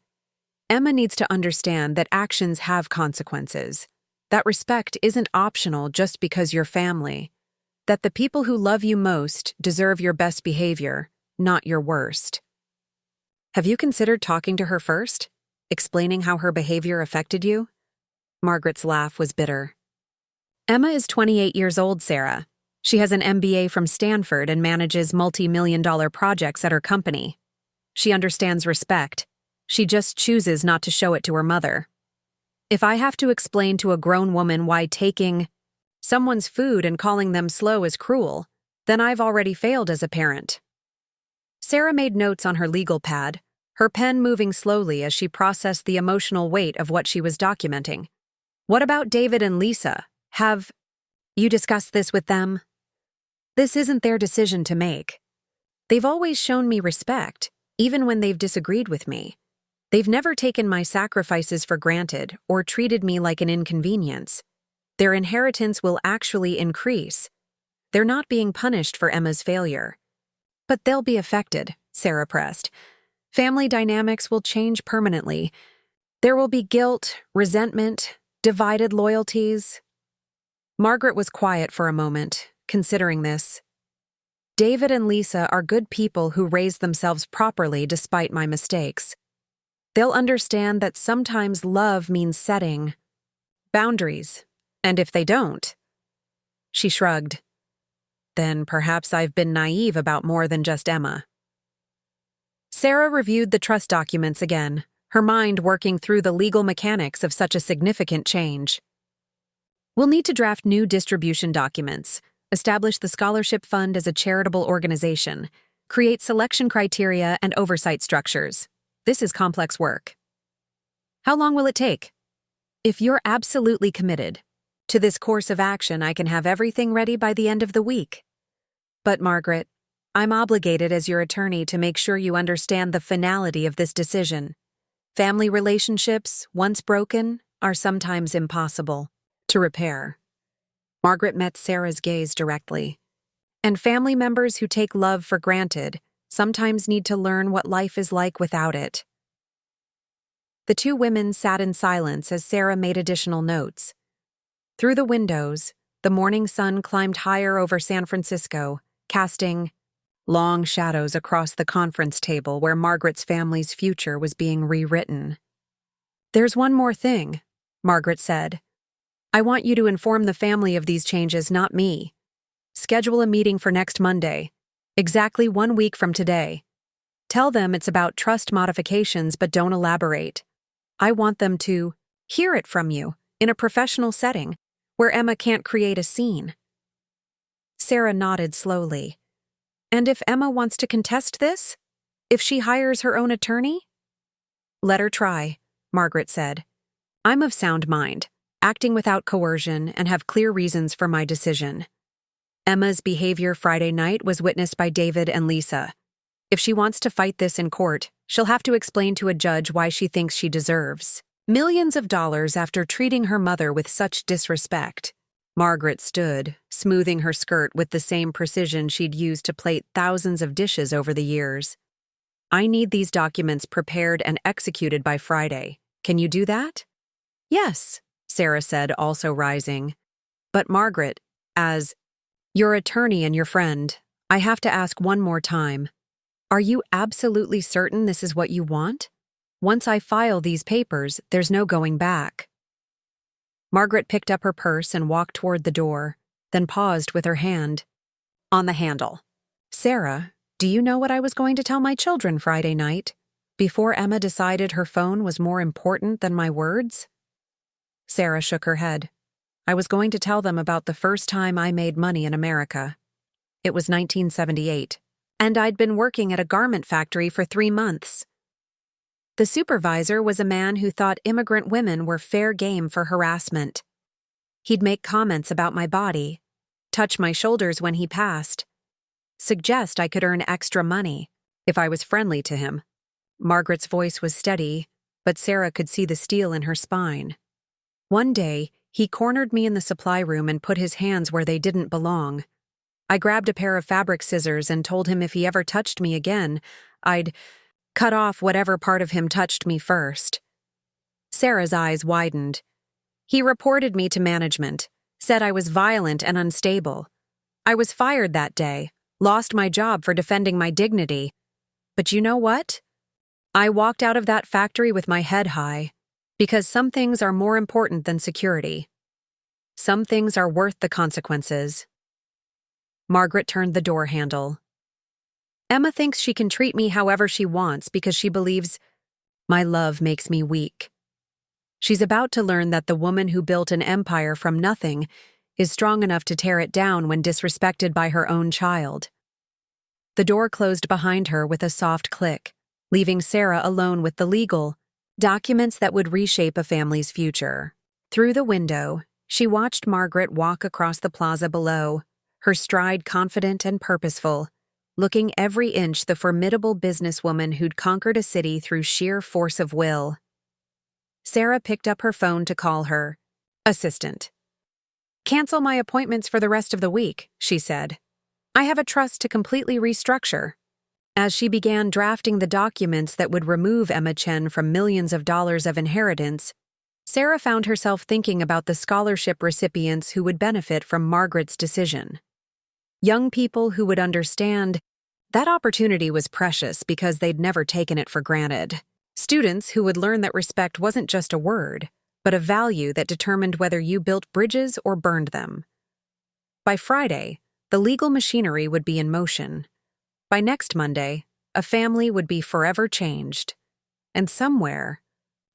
"Emma needs to understand that actions have consequences, that respect isn't optional just because you're family, that the people who love you most deserve your best behavior, not your worst." "Have you considered talking to her first? Explaining how her behavior affected you?" Margaret's laugh was bitter. "Emma is 28 years old, Sarah. She has an MBA from Stanford and manages multi-million-dollar projects at her company. She understands respect. She just chooses not to show it to her mother. If I have to explain to a grown woman why taking someone's food and calling them slow is cruel, then I've already failed as a parent." Sarah made notes on her legal pad, her pen moving slowly as she processed the emotional weight of what she was documenting. "What about David and Lisa? Have you discussed this with them?" "This isn't their decision to make. They've always shown me respect, even when they've disagreed with me. They've never taken my sacrifices for granted or treated me like an inconvenience. Their inheritance will actually increase. They're not being punished for Emma's failure." "But they'll be affected," Sarah pressed. "Family dynamics will change permanently. There will be guilt, resentment, divided loyalties." Margaret was quiet for a moment, considering this. "David and Lisa are good people who raised themselves properly despite my mistakes. They'll understand that sometimes love means setting boundaries, and if they don't..." She shrugged. "Then perhaps I've been naive about more than just Emma." Sarah reviewed the trust documents again, her mind working through the legal mechanics of such a significant change. "We'll need to draft new distribution documents, establish the scholarship fund as a charitable organization, create selection criteria and oversight structures. This is complex work." "How long will it take?" "If you're absolutely committed to this course of action, I can have everything ready by the end of the week. But Margaret, I'm obligated as your attorney to make sure you understand the finality of this decision. Family relationships, once broken, are sometimes impossible to repair." Margaret met Sarah's gaze directly. "And family members who take love for granted sometimes need to learn what life is like without it. The two women sat in silence as Sarah made additional notes. Through the windows, the morning sun climbed higher over San Francisco, casting long shadows across the conference table where Margaret's family's future was being rewritten. "There's one more thing," Margaret said. "I want you to inform the family of these changes, not me. Schedule a meeting for next Monday, exactly 1 week from today. Tell them it's about trust modifications, but don't elaborate. I want them to hear it from you in a professional setting where Emma can't create a scene." Sarah nodded slowly. "And if Emma wants to contest this? If she hires her own attorney?" "Let her try," Margaret said. "I'm of sound mind, acting without coercion, and have clear reasons for my decision. Emma's behavior Friday night was witnessed by David and Lisa. If she wants to fight this in court, she'll have to explain to a judge why she thinks she deserves millions of dollars after treating her mother with such disrespect." Margaret stood, smoothing her skirt with the same precision she'd used to plate thousands of dishes over the years. "I need these documents prepared and executed by Friday. Can you do that?" "Yes," Sarah said, also rising. "But Margaret, as your attorney and your friend, I have to ask one more time. Are you absolutely certain this is what you want? Once I file these papers, there's no going back." Margaret picked up her purse and walked toward the door, then paused with her hand on the handle. "Sarah, do you know what I was going to tell my children Friday night, before Emma decided her phone was more important than my words?" Sarah shook her head. "I was going to tell them about the first time I made money in America. It was 1978, and I'd been working at a garment factory for 3 months. The supervisor was a man who thought immigrant women were fair game for harassment. He'd make comments about my body, touch my shoulders when he passed, suggest I could earn extra money if I was friendly to him." Margaret's voice was steady, but Sarah could see the steel in her spine. "One day, he cornered me in the supply room and put his hands where they didn't belong. I grabbed a pair of fabric scissors and told him if he ever touched me again, I'd cut off whatever part of him touched me first." Sarah's eyes widened. "He reported me to management, said I was violent and unstable. I was fired that day, lost my job for defending my dignity. But you know what? I walked out of that factory with my head high, because some things are more important than security. Some things are worth the consequences." Margaret turned the door handle. "Emma thinks she can treat me however she wants because she believes my love makes me weak. She's about to learn that the woman who built an empire from nothing is strong enough to tear it down when disrespected by her own child." The door closed behind her with a soft click, leaving Sarah alone with the legal documents that would reshape a family's future. Through the window, she watched Margaret walk across the plaza below, her stride confident and purposeful, looking every inch the formidable businesswoman who'd conquered a city through sheer force of will. Sarah picked up her phone to call her assistant. "Cancel my appointments for the rest of the week," she said. "I have a trust to completely restructure." As she began drafting the documents that would remove Emma Chen from millions of dollars of inheritance, Sarah found herself thinking about the scholarship recipients who would benefit from Margaret's decision. Young people who would understand that opportunity was precious because they'd never taken it for granted. Students who would learn that respect wasn't just a word, but a value that determined whether you built bridges or burned them. By Friday, the legal machinery would be in motion. By next Monday, a family would be forever changed. And somewhere,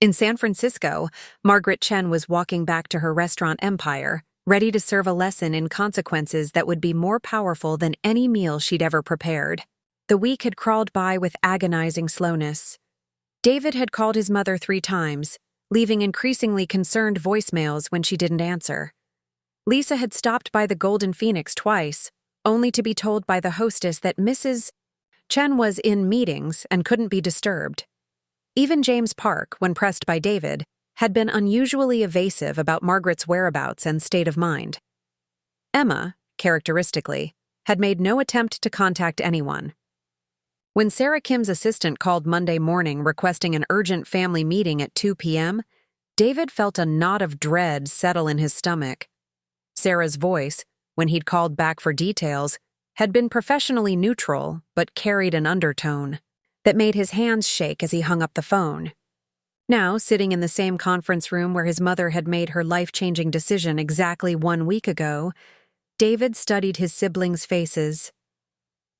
in San Francisco, Margaret Chen was walking back to her restaurant empire, ready to serve a lesson in consequences that would be more powerful than any meal she'd ever prepared. The week had crawled by with agonizing slowness. David had called his mother 3 times, leaving increasingly concerned voicemails when she didn't answer. Lisa had stopped by the Golden Phoenix twice, only to be told by the hostess that Mrs. Chen was in meetings and couldn't be disturbed. Even James Park, when pressed by David, had been unusually evasive about Margaret's whereabouts and state of mind. Emma, characteristically, had made no attempt to contact anyone. When Sarah Kim's assistant called Monday morning requesting an urgent family meeting at 2 p.m., David felt a knot of dread settle in his stomach. Sarah's voice, when he'd called back for details, had been professionally neutral but carried an undertone that made his hands shake as he hung up the phone. Now, sitting in the same conference room where his mother had made her life-changing decision exactly 1 week ago, David studied his siblings' faces.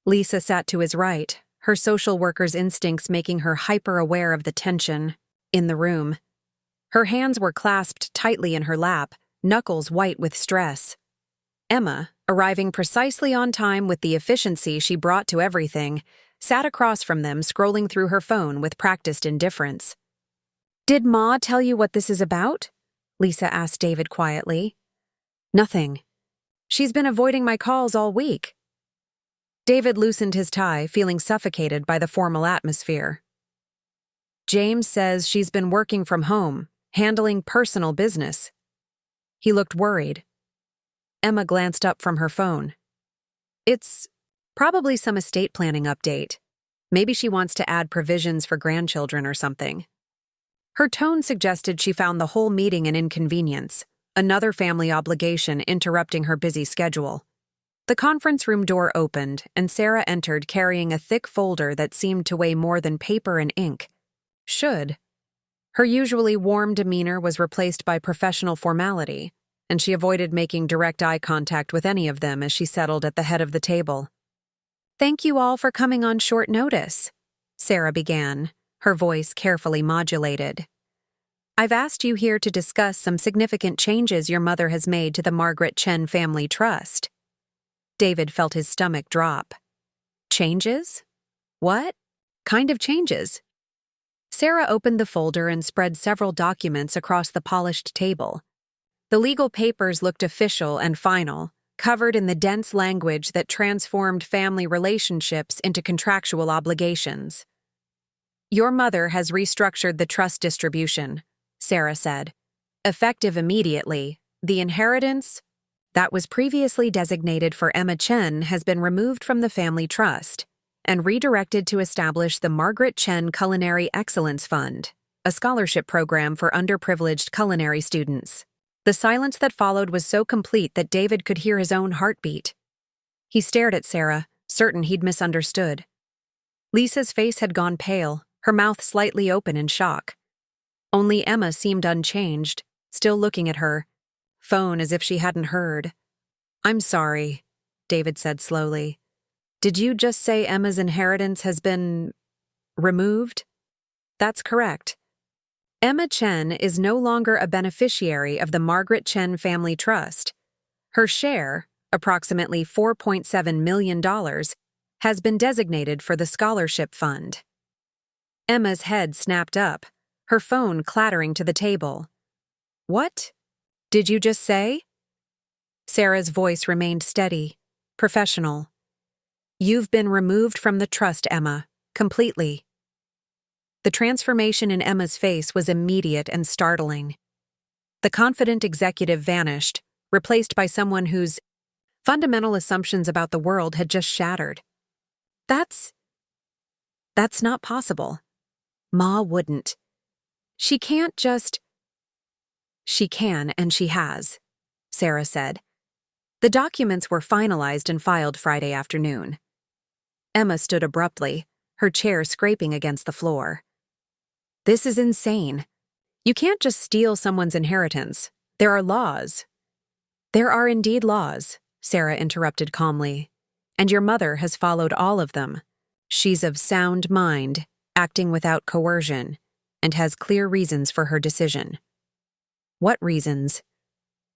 Lisa sat to his right, her social worker's instincts making her hyper-aware of the tension in the room. Her hands were clasped tightly in her lap, knuckles white with stress. Emma, arriving precisely on time with the efficiency she brought to everything, sat across from them scrolling through her phone with practiced indifference. "Did Ma tell you what this is about?" Lisa asked David quietly. "Nothing. She's been avoiding my calls all week." David loosened his tie, feeling suffocated by the formal atmosphere. "James says she's been working from home, handling personal business." He looked worried. Emma glanced up from her phone. "It's probably some estate planning update. Maybe she wants to add provisions for grandchildren or something." Her tone suggested she found the whole meeting an inconvenience, another family obligation interrupting her busy schedule. The conference room door opened, and Sarah entered carrying a thick folder that seemed to weigh more than paper and ink. Should. Her usually warm demeanor was replaced by professional formality, and she avoided making direct eye contact with any of them as she settled at the head of the table. "Thank you all for coming on short notice," Sarah began, her voice carefully modulated. "I've asked you here to discuss some significant changes your mother has made to the Margaret Chen Family Trust." David felt his stomach drop. "Changes? What kind of changes?" Sarah opened the folder and spread several documents across the polished table. The legal papers looked official and final, covered in the dense language that transformed family relationships into contractual obligations. "Your mother has restructured the trust distribution," Sarah said. "Effective immediately, the inheritance that was previously designated for Emma Chen has been removed from the family trust and redirected to establish the Margaret Chen Culinary Excellence Fund, a scholarship program for underprivileged culinary students." The silence that followed was so complete that David could hear his own heartbeat. He stared at Sarah, certain he'd misunderstood. Lisa's face had gone pale, her mouth slightly open in shock. Only Emma seemed unchanged, still looking at her, phone as if she hadn't heard. "I'm sorry," David said slowly. "Did you just say Emma's inheritance has been removed?" "That's correct. Emma Chen is no longer a beneficiary of the Margaret Chen Family Trust. Her share, approximately $4.7 million, has been designated for the scholarship fund." Emma's head snapped up, her phone clattering to the table. "What did you just say?" Sarah's voice remained steady, professional. "You've been removed from the trust, Emma, completely." The transformation in Emma's face was immediate and startling. The confident executive vanished, replaced by someone whose fundamental assumptions about the world had just shattered. That's not possible. Ma wouldn't. She can't just... "She can, and she has," Sarah said. The documents were finalized and filed Friday afternoon. Emma stood abruptly, her chair scraping against the floor. "This is insane. You can't just steal someone's inheritance. There are laws." "There are indeed laws," Sarah interrupted calmly. "And your mother has followed all of them. She's of sound mind, acting without coercion, and has clear reasons for her decision." "What reasons?"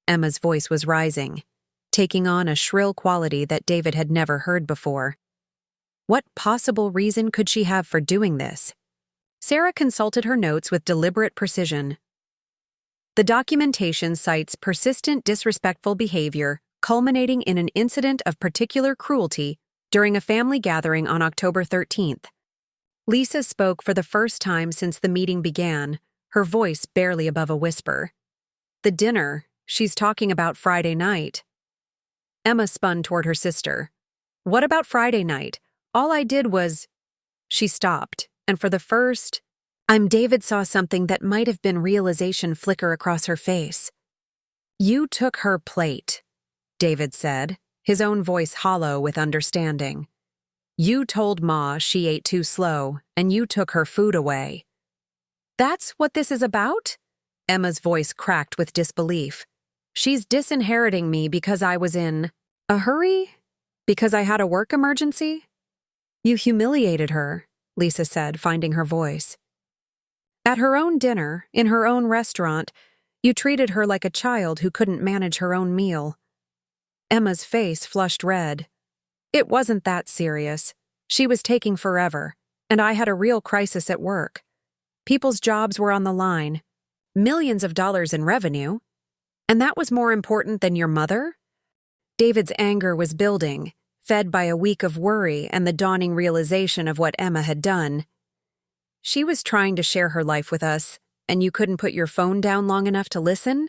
Emma's voice was rising, taking on a shrill quality that David had never heard before. What possible reason could she have for doing this? Sarah consulted her notes with deliberate precision. The documentation cites persistent disrespectful behavior culminating in an incident of particular cruelty during a family gathering on October 13th. Lisa spoke for the first time since the meeting began, her voice barely above a whisper. "The dinner, she's talking about Friday night." Emma spun toward her sister. "What about Friday night? All I did was..." She stopped, and for the first time, David saw something that might have been realization flicker across her face. "You took her plate," David said, his own voice hollow with understanding. "You told Ma she ate too slow, and you took her food away." "That's what this is about?" Emma's voice cracked with disbelief. "She's disinheriting me because I was in a hurry? Because I had a work emergency?" "You humiliated her," Lisa said, finding her voice. "At her own dinner, in her own restaurant, you treated her like a child who couldn't manage her own meal." Emma's face flushed red. "It wasn't that serious. She was taking forever, and I had a real crisis at work. People's jobs were on the line. Millions of dollars in revenue. And that was more important than your mother?" David's anger was building, fed by a week of worry and the dawning realization of what Emma had done. "She was trying to share her life with us, and you couldn't put your phone down long enough to listen?"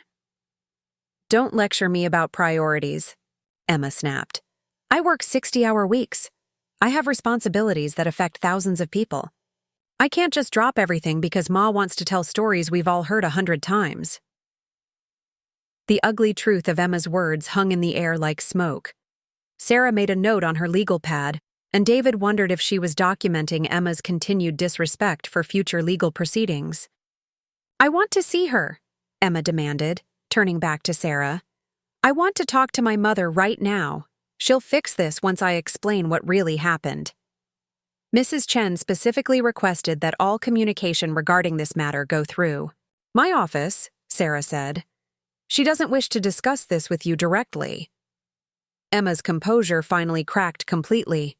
"Don't lecture me about priorities," Emma snapped. "I work 60-hour weeks. I have responsibilities that affect thousands of people. I can't just drop everything because Ma wants to tell stories we've all heard 100 times." The ugly truth of Emma's words hung in the air like smoke. Sarah made a note on her legal pad, and David wondered if she was documenting Emma's continued disrespect for future legal proceedings. "I want to see her," Emma demanded, turning back to Sarah. "I want to talk to my mother right now. She'll fix this once I explain what really happened." Mrs. Chen specifically requested that all communication regarding this matter go through my office, Sarah said. "She doesn't wish to discuss this with you directly." Emma's composure finally cracked completely.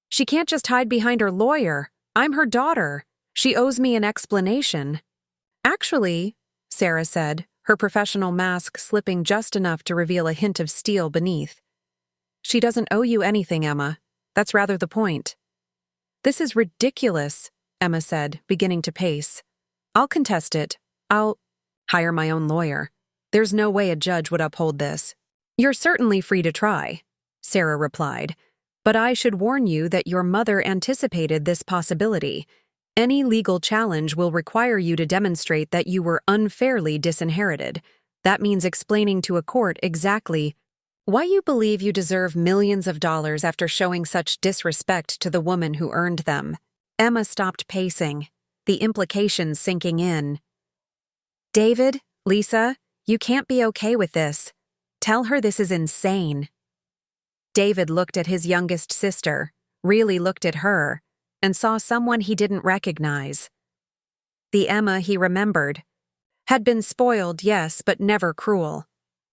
"She can't just hide behind her lawyer. I'm her daughter. She owes me an explanation." "Actually," Sarah said, her professional mask slipping just enough to reveal a hint of steel beneath. "She doesn't owe you anything, Emma. That's rather the point." "This is ridiculous," Emma said, beginning to pace. "I'll contest it. I'll hire my own lawyer. There's no way a judge would uphold this." "You're certainly free to try," Sarah replied, "but I should warn you that your mother anticipated this possibility. Any legal challenge will require you to demonstrate that you were unfairly disinherited. That means explaining to a court exactly why you believe you deserve millions of dollars after showing such disrespect to the woman who earned them." Emma stopped pacing, the implications sinking in. "David, Lisa, you can't be okay with this. Tell her this is insane." David looked at his youngest sister, really looked at her, and saw someone he didn't recognize. The Emma he remembered. Had been spoiled, yes, but never cruel.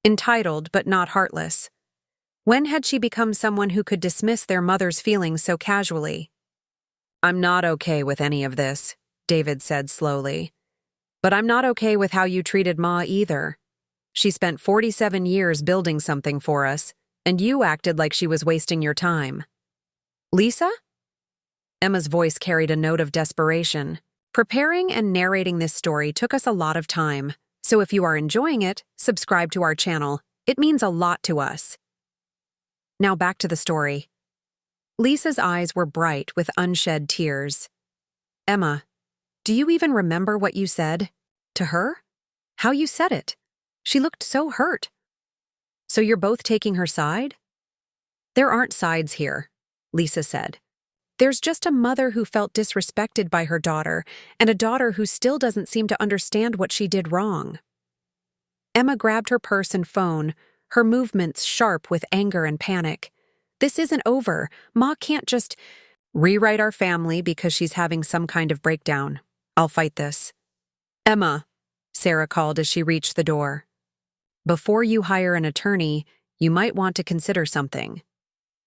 Entitled, but not heartless. When had she become someone who could dismiss their mother's feelings so casually? "I'm not okay with any of this," David said slowly. "But I'm not okay with how you treated Ma either. She spent 47 years building something for us, and you acted like she was wasting your time." "Lisa?" Emma's voice carried a note of desperation. "Preparing and narrating this story took us a lot of time, so if you are enjoying it, subscribe to our channel. It means a lot to us." Now back to the story. Lisa's eyes were bright with unshed tears. "Emma, do you even remember what you said? To her? How you said it? She looked so hurt." "So you're both taking her side?" "There aren't sides here," Lisa said. "There's just a mother who felt disrespected by her daughter, and a daughter who still doesn't seem to understand what she did wrong." Emma grabbed her purse and phone, her movements sharp with anger and panic. "This isn't over. Ma can't just rewrite our family because she's having some kind of breakdown. I'll fight this." "Emma," Sarah called as she reached the door. "Before you hire an attorney, you might want to consider something.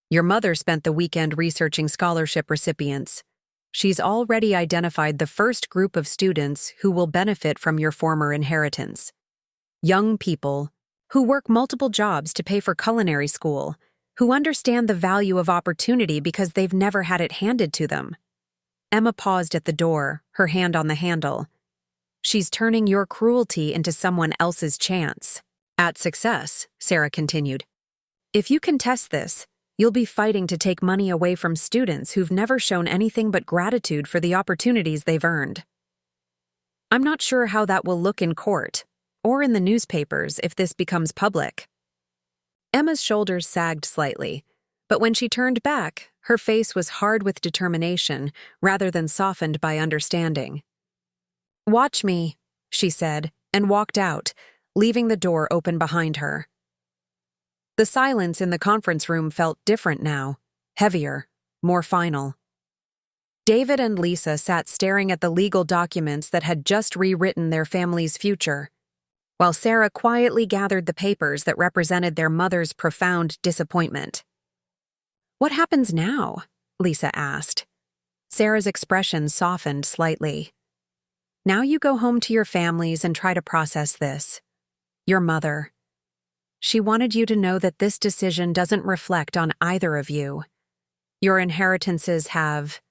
Your mother spent the weekend researching scholarship recipients. She's already identified the first group of students who will benefit from your former inheritance. Young people who work multiple jobs to pay for culinary school, who understand the value of opportunity because they've never had it handed to them." Emma paused at the door, her hand on the handle. "She's turning your cruelty into someone else's chance at success," Sarah continued. "If you contest this, You'll be fighting to take money away from students who've never shown anything but gratitude for the opportunities they've earned. I'm not sure how that will look in court, or in the newspapers if this becomes public. Emma's shoulders sagged slightly, but when she turned back, her face was hard with determination rather than softened by understanding. "Watch me," she said, and walked out, leaving the door open behind her. The silence in the conference room felt different now, heavier, more final. David and Lisa sat staring at the legal documents that had just rewritten their family's future, while Sarah quietly gathered the papers that represented their mother's profound disappointment. "What happens now?" Lisa asked. Sarah's expression softened slightly. "Now you go home to your families and try to process this. Your mother. She wanted you to know that this decision doesn't reflect on either of you. Your inheritances have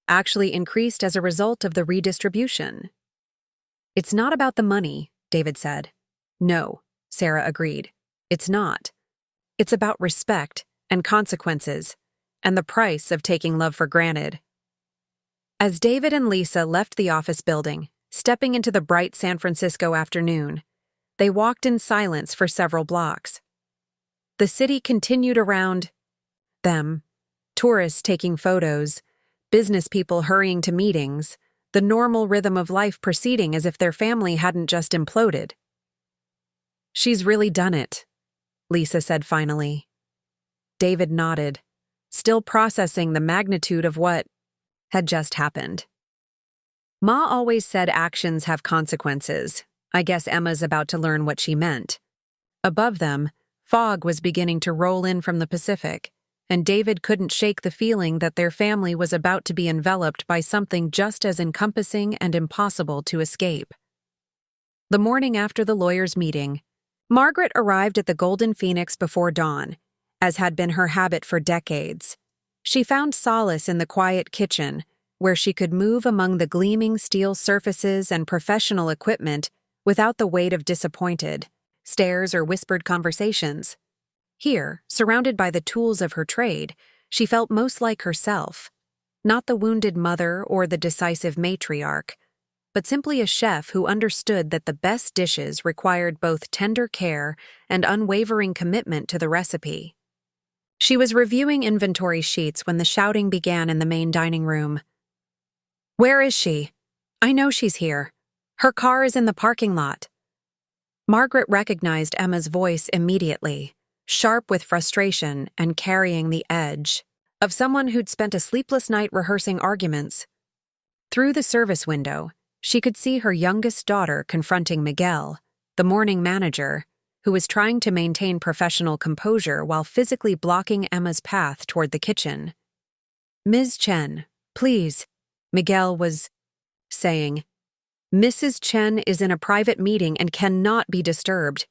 actually increased as a result of the redistribution." "It's not about the money," David said. "No," Sarah agreed. "It's not. It's about respect and consequences, and the price of taking love for granted." As David and Lisa left the office building, stepping into the bright San Francisco afternoon, they walked in silence for several blocks. The city continued around them, tourists taking photos, business people hurrying to meetings, the normal rhythm of life proceeding as if their family hadn't just imploded. "She's really done it," Lisa said finally. David nodded, still processing the magnitude of what had just happened. "Ma always said actions have consequences. I guess Emma's about to learn what she meant." Above them, fog was beginning to roll in from the Pacific, and David couldn't shake the feeling that their family was about to be enveloped by something just as encompassing and impossible to escape. The morning after the lawyers' meeting, Margaret arrived at the Golden Phoenix before dawn, as had been her habit for decades. She found solace in the quiet kitchen, where she could move among the gleaming steel surfaces and professional equipment without the weight of disappointed stares or whispered conversations. Here, surrounded by the tools of her trade, she felt most like herself, not the wounded mother or the decisive matriarch, but simply a chef who understood that the best dishes required both tender care and unwavering commitment to the recipe. She was reviewing inventory sheets when the shouting began in the main dining room. "Where is she? I know she's here. Her car is in the parking lot." Margaret recognized Emma's voice immediately, sharp with frustration and carrying the edge of someone who'd spent a sleepless night rehearsing arguments. Through the service window, she could see her youngest daughter confronting Miguel, the morning manager, who was trying to maintain professional composure while physically blocking Emma's path toward the kitchen. "Ms. Chen, please," Miguel was saying. "Mrs. Chen is in a private meeting and cannot be disturbed."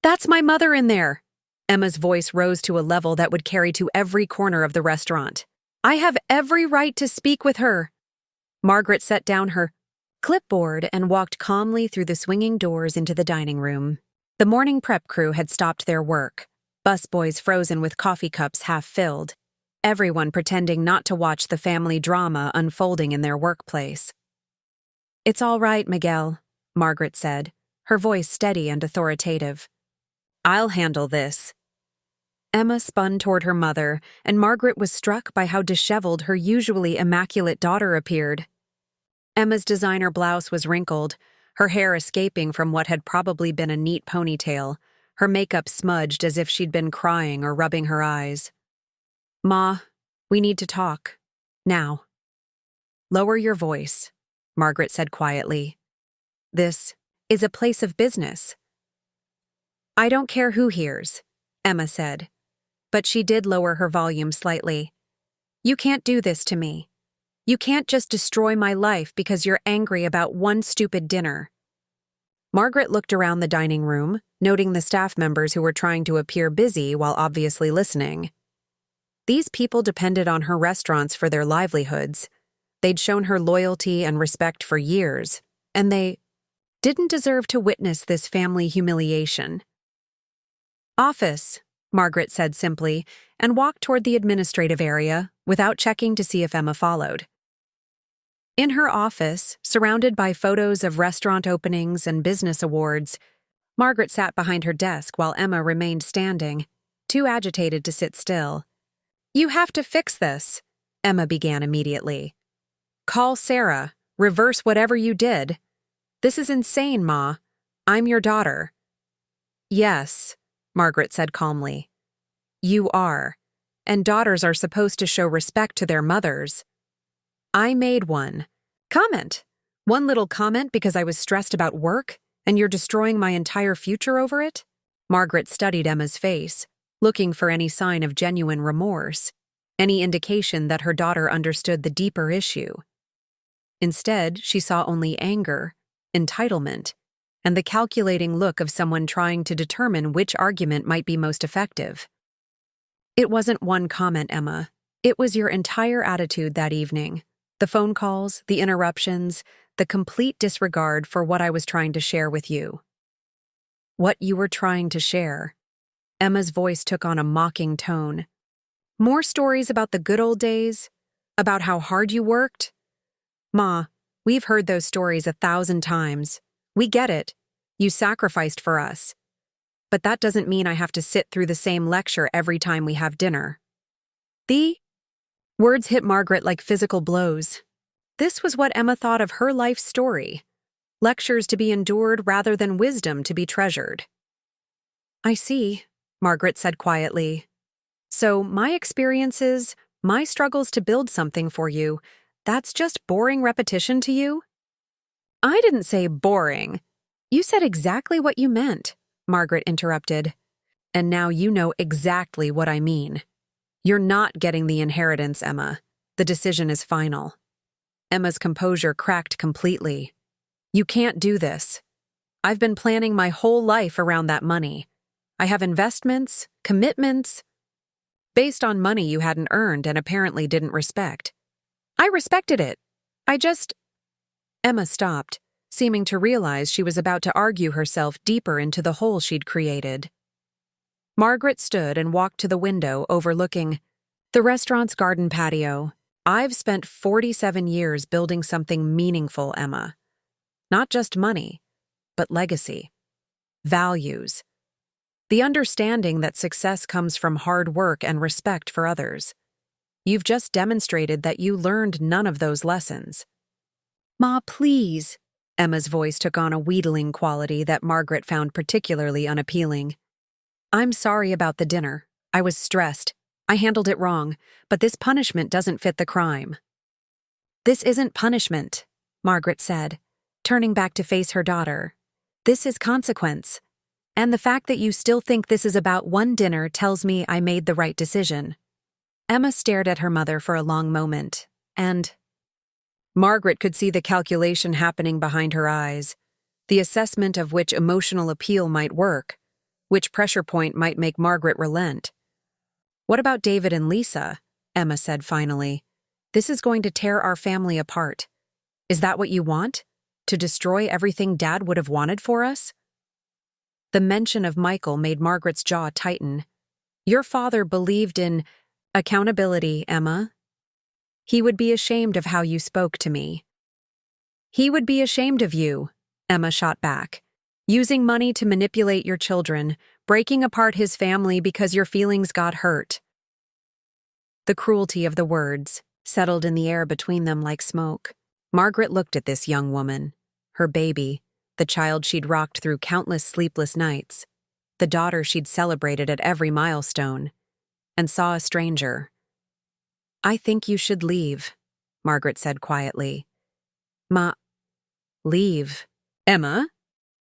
"That's my mother in there." Emma's voice rose to a level that would carry to every corner of the restaurant. "I have every right to speak with her." Margaret set down her clipboard and walked calmly through the swinging doors into the dining room. The morning prep crew had stopped their work, busboys frozen with coffee cups half filled, everyone pretending not to watch the family drama unfolding in their workplace. "It's all right, Miguel," Margaret said, her voice steady and authoritative. "I'll handle this." Emma spun toward her mother, and Margaret was struck by how disheveled her usually immaculate daughter appeared. Emma's designer blouse was wrinkled, her hair escaping from what had probably been a neat ponytail, her makeup smudged as if she'd been crying or rubbing her eyes. "Ma, we need to talk. Now." "Lower your voice," Margaret said quietly. "This is a place of business." "I don't care who hears," Emma said, but she did lower her volume slightly. "You can't do this to me. You can't just destroy my life because you're angry about one stupid dinner." Margaret looked around the dining room, noting the staff members who were trying to appear busy while obviously listening. These people depended on her restaurants for their livelihoods. They'd shown her loyalty and respect for years, and they didn't deserve to witness this family humiliation. "Office," Margaret said simply, and walked toward the administrative area without checking to see if Emma followed. In her office, surrounded by photos of restaurant openings and business awards, Margaret sat behind her desk while Emma remained standing, too agitated to sit still. "You have to fix this," Emma began immediately. "Call Sarah. Reverse whatever you did. This is insane, Ma. I'm your daughter." "Yes," Margaret said calmly. "You are. And daughters are supposed to show respect to their mothers. I made one comment. One little comment because I was stressed about work, and you're destroying my entire future over it?" Margaret studied Emma's face, looking for any sign of genuine remorse, any indication that her daughter understood the deeper issue. Instead, she saw only anger, entitlement, and the calculating look of someone trying to determine which argument might be most effective. "It wasn't one comment, Emma. It was your entire attitude that evening. The phone calls, the interruptions, the complete disregard for what I was trying to share with you." "What you were trying to share?" Emma's voice took on a mocking tone. "More stories about the good old days? About how hard you worked?" "Ma, we've heard those stories 1,000 times. We get it. You sacrificed for us. But that doesn't mean I have to sit through the same lecture every time we have dinner." The words hit Margaret like physical blows. This was what Emma thought of her life story. Lectures to be endured rather than wisdom to be treasured. "I see," Margaret said quietly. "So my experiences, my struggles to build something for you, that's just boring repetition to you?" "I didn't say boring. You said exactly what you meant," Margaret interrupted. "And now you know exactly what I mean. You're not getting the inheritance, Emma. The decision is final." Emma's composure cracked completely. "You can't do this. I've been planning my whole life around that money. I have investments, commitments, based on money you hadn't earned and apparently didn't respect." "I respected it. I just—" Emma stopped, seeming to realize she was about to argue herself deeper into the hole she'd created. Margaret stood and walked to the window overlooking the restaurant's garden patio. "I've spent 47 years building something meaningful, Emma. Not just money, but legacy, values, the understanding that success comes from hard work and respect for others. You've just demonstrated that you learned none of those lessons." "Ma, please." Emma's voice took on a wheedling quality that Margaret found particularly unappealing. "I'm sorry about the dinner. I was stressed. I handled it wrong, but this punishment doesn't fit the crime." "This isn't punishment," Margaret said, turning back to face her daughter. "This is consequence. And the fact that you still think this is about one dinner tells me I made the right decision." Emma stared at her mother for a long moment, and Margaret could see the calculation happening behind her eyes, the assessment of which emotional appeal might work, which pressure point might make Margaret relent. "What about David and Lisa?" Emma said finally. "This is going to tear our family apart. Is that what you want? To destroy everything Dad would have wanted for us?" The mention of Michael made Margaret's jaw tighten. "Your father believed in accountability, Emma. He would be ashamed of how you spoke to me." "He would be ashamed of you," Emma shot back. "Using money to manipulate your children, breaking apart his family because your feelings got hurt." The cruelty of the words settled in the air between them like smoke. Margaret looked at this young woman, her baby, the child she'd rocked through countless sleepless nights, the daughter she'd celebrated at every milestone, and saw a stranger. "I think you should leave," Margaret said quietly. Leave. Emma?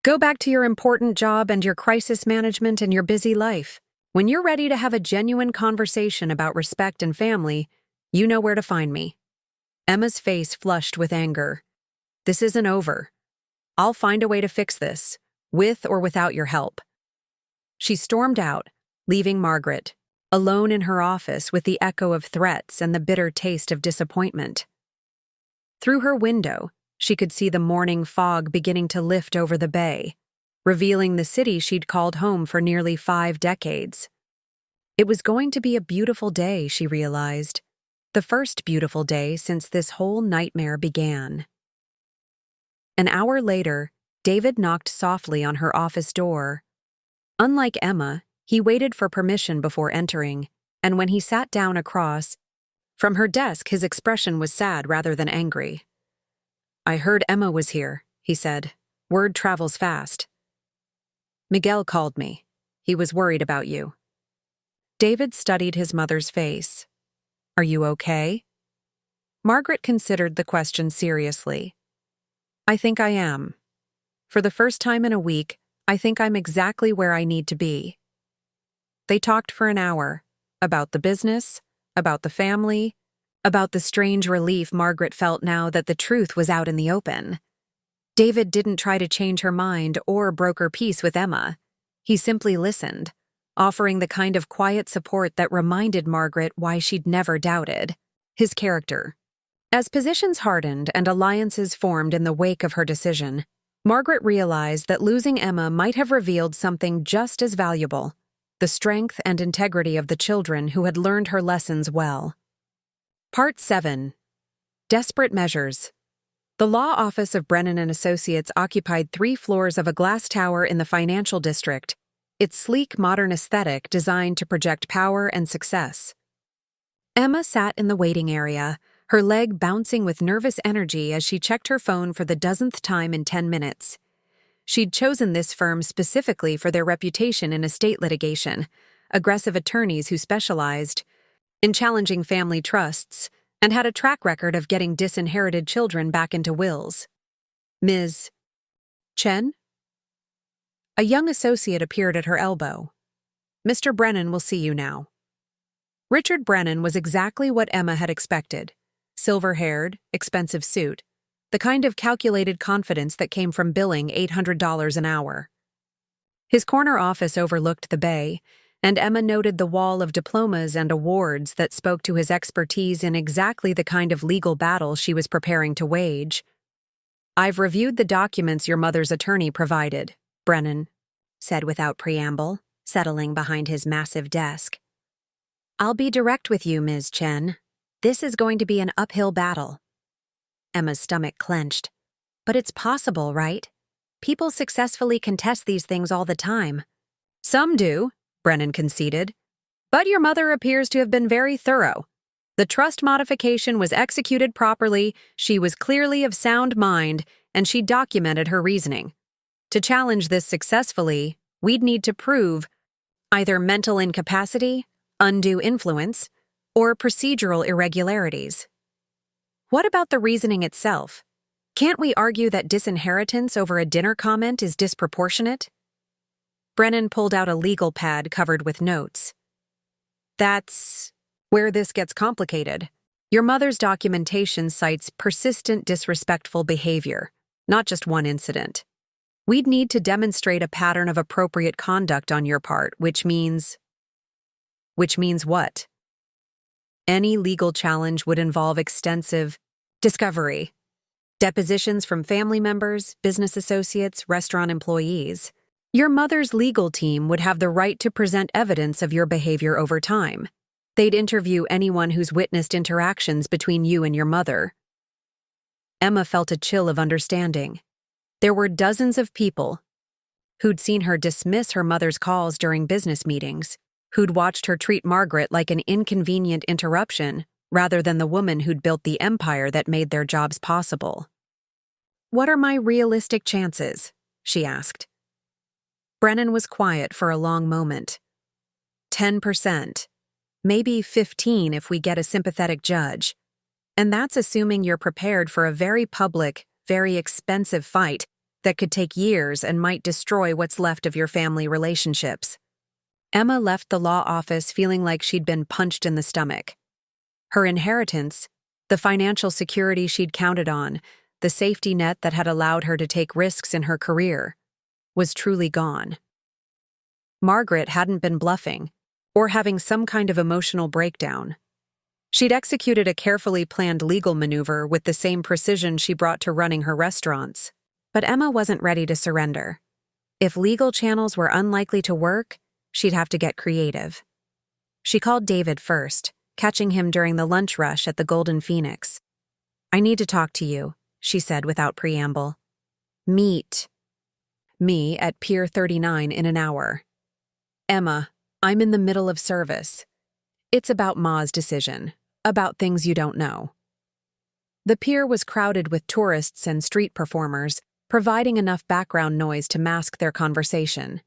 Go back to your important job and your crisis management and your busy life. When you're ready to have a genuine conversation about respect and family, you know where to find me." Emma's face flushed with anger. "This isn't over. I'll find a way to fix this, with or without your help." She stormed out, leaving Margaret, alone in her office with the echo of threats and the bitter taste of disappointment. Through her window, she could see the morning fog beginning to lift over the bay, revealing the city she'd called home for nearly 5 decades. It was going to be a beautiful day, she realized. The first beautiful day since this whole nightmare began. An hour later, David knocked softly on her office door. Unlike Emma, he waited for permission before entering, and when he sat down across from her desk, his expression was sad rather than angry. "I heard Emma was here," he said. "Word travels fast." "Miguel called me. He was worried about you." David studied his mother's face. "Are you okay?" Margaret considered the question seriously. "I think I am. For the first time in a week, I think I'm exactly where I need to be." They talked for an hour, about the business, about the family, about the strange relief Margaret felt now that the truth was out in the open. David didn't try to change her mind or broker peace with Emma. He simply listened, offering the kind of quiet support that reminded Margaret why she'd never doubted his character. As positions hardened and alliances formed in the wake of her decision, Margaret realized that losing Emma might have revealed something just as valuable: the strength and integrity of the children who had learned her lessons well. Part 7. Desperate Measures. The law office of Brennan and Associates occupied 3 floors of a glass tower in the financial district, its sleek modern aesthetic designed to project power and success. Emma sat in the waiting area, her leg bouncing with nervous energy as she checked her phone for the dozenth time in 10 minutes. She'd chosen this firm specifically for their reputation in estate litigation, aggressive attorneys who specialized in challenging family trusts and had a track record of getting disinherited children back into wills. "Ms. Chen?" A young associate appeared at her elbow. "Mr. Brennan will see you now." Richard Brennan was exactly what Emma had expected: silver-haired, expensive suit, the kind of calculated confidence that came from billing $800 an hour. His corner office overlooked the bay, and Emma noted the wall of diplomas and awards that spoke to his expertise in exactly the kind of legal battle she was preparing to wage. "I've reviewed the documents your mother's attorney provided," Brennan said without preamble, settling behind his massive desk. "I'll be direct with you, Ms. Chen. This is going to be an uphill battle." Emma's stomach clenched. "But it's possible, right? People successfully contest these things all the time." "Some do," Brennan conceded. "But your mother appears to have been very thorough. The trust modification was executed properly, she was clearly of sound mind, and she documented her reasoning. To challenge this successfully, we'd need to prove either mental incapacity, undue influence, or procedural irregularities." "What about the reasoning itself? Can't we argue that disinheritance over a dinner comment is disproportionate?" Brennan pulled out a legal pad covered with notes. "That's where this gets complicated. Your mother's documentation cites persistent disrespectful behavior, not just one incident. We'd need to demonstrate a pattern of appropriate conduct on your part, which means what? Any legal challenge would involve extensive discovery, depositions from family members, business associates, restaurant employees. Your mother's legal team would have the right to present evidence of your behavior over time. They'd interview anyone who's witnessed interactions between you and your mother." Emma felt a chill of understanding. There were dozens of people who'd seen her dismiss her mother's calls during business meetings, who'd watched her treat Margaret like an inconvenient interruption rather than the woman who'd built the empire that made their jobs possible. "What are my realistic chances?" she asked. Brennan was quiet for a long moment. 10%. Maybe 15 if we get a sympathetic judge. And that's assuming you're prepared for a very public, very expensive fight that could take years and might destroy what's left of your family relationships. Emma left the law office feeling like she'd been punched in the stomach. Her inheritance, the financial security she'd counted on, the safety net that had allowed her to take risks in her career, was truly gone. Margaret hadn't been bluffing or having some kind of emotional breakdown. She'd executed a carefully planned legal maneuver with the same precision she brought to running her restaurants. But Emma wasn't ready to surrender. If legal channels were unlikely to work, she'd have to get creative. She called David first, catching him during the lunch rush at the Golden Phoenix. "I need to talk to you," she said without preamble. "Meet me at Pier 39 in an hour. Emma, I'm in the middle of service. It's about Ma's decision, about things you don't know." The pier was crowded with tourists and street performers, providing enough background noise to mask their conversation.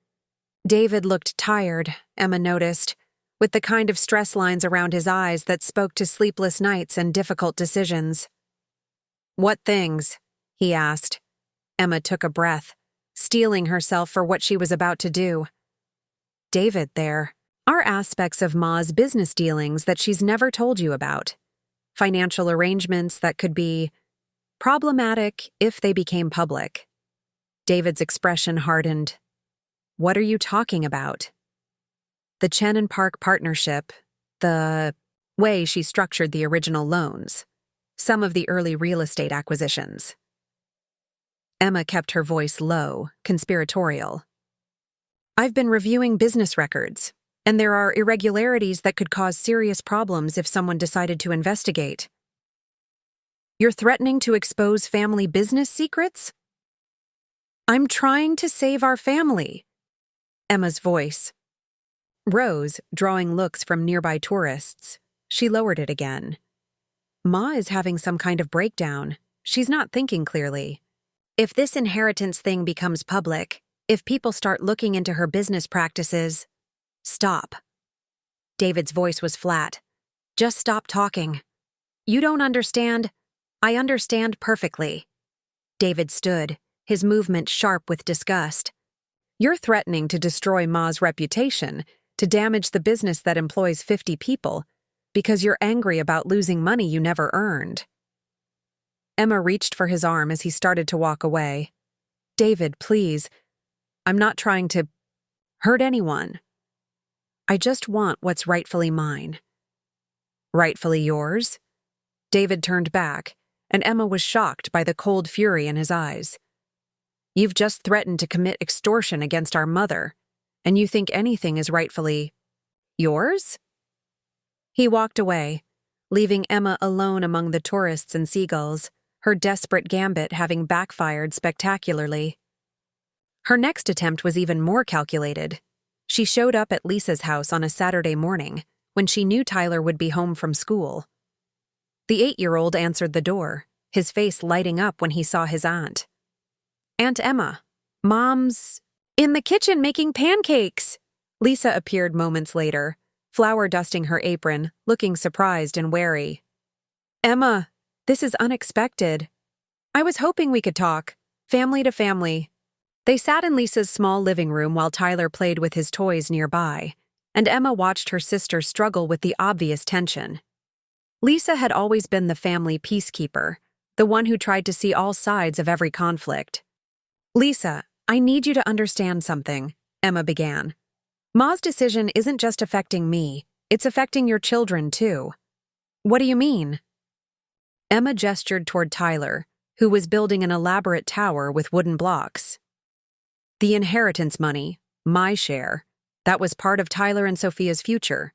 David looked tired, Emma noticed, with the kind of stress lines around his eyes that spoke to sleepless nights and difficult decisions. "What things?" he asked. Emma took a breath, steeling herself for what she was about to do. "David, there are aspects of Ma's business dealings that she's never told you about. Financial arrangements that could be problematic if they became public." David's expression hardened. "What are you talking about?" "The Chen and Park partnership, the way she structured the original loans, some of the early real estate acquisitions." Emma kept her voice low, conspiratorial. "I've been reviewing business records, and there are irregularities that could cause serious problems if someone decided to investigate." "You're threatening to expose family business secrets?" "I'm trying to save our family." Emma's voice rose, drawing looks from nearby tourists. She lowered it again. "Ma is having some kind of breakdown. She's not thinking clearly. If this inheritance thing becomes public, if people start looking into her business practices..." "Stop." David's voice was flat. "Just stop talking. You don't understand. I understand perfectly." David stood, his movement sharp with disgust. "You're threatening to destroy Ma's reputation, to damage the business that employs 50 people, because you're angry about losing money you never earned." Emma reached for his arm as he started to walk away. "David, please. I'm not trying to hurt anyone. I just want what's rightfully mine." "Rightfully yours?" David turned back, and Emma was shocked by the cold fury in his eyes. "You've just threatened to commit extortion against our mother, and you think anything is rightfully yours?" He walked away, leaving Emma alone among the tourists and seagulls, her desperate gambit having backfired spectacularly. Her next attempt was even more calculated. She showed up at Lisa's house on a Saturday morning, when she knew Tyler would be home from school. The 8-year-old answered the door, his face lighting up when he saw his aunt. "Aunt Emma, Mom's in the kitchen making pancakes." Lisa appeared moments later, flour dusting her apron, looking surprised and wary. "Emma, this is unexpected. I was hoping we could talk, family to family." They sat in Lisa's small living room while Tyler played with his toys nearby, and Emma watched her sister struggle with the obvious tension. Lisa had always been the family peacekeeper, the one who tried to see all sides of every conflict. "Lisa, I need you to understand something," Emma began. "Ma's decision isn't just affecting me, it's affecting your children too." "What do you mean?" Emma gestured toward Tyler, who was building an elaborate tower with wooden blocks. "The inheritance money, my share, that was part of Tyler and Sophia's future.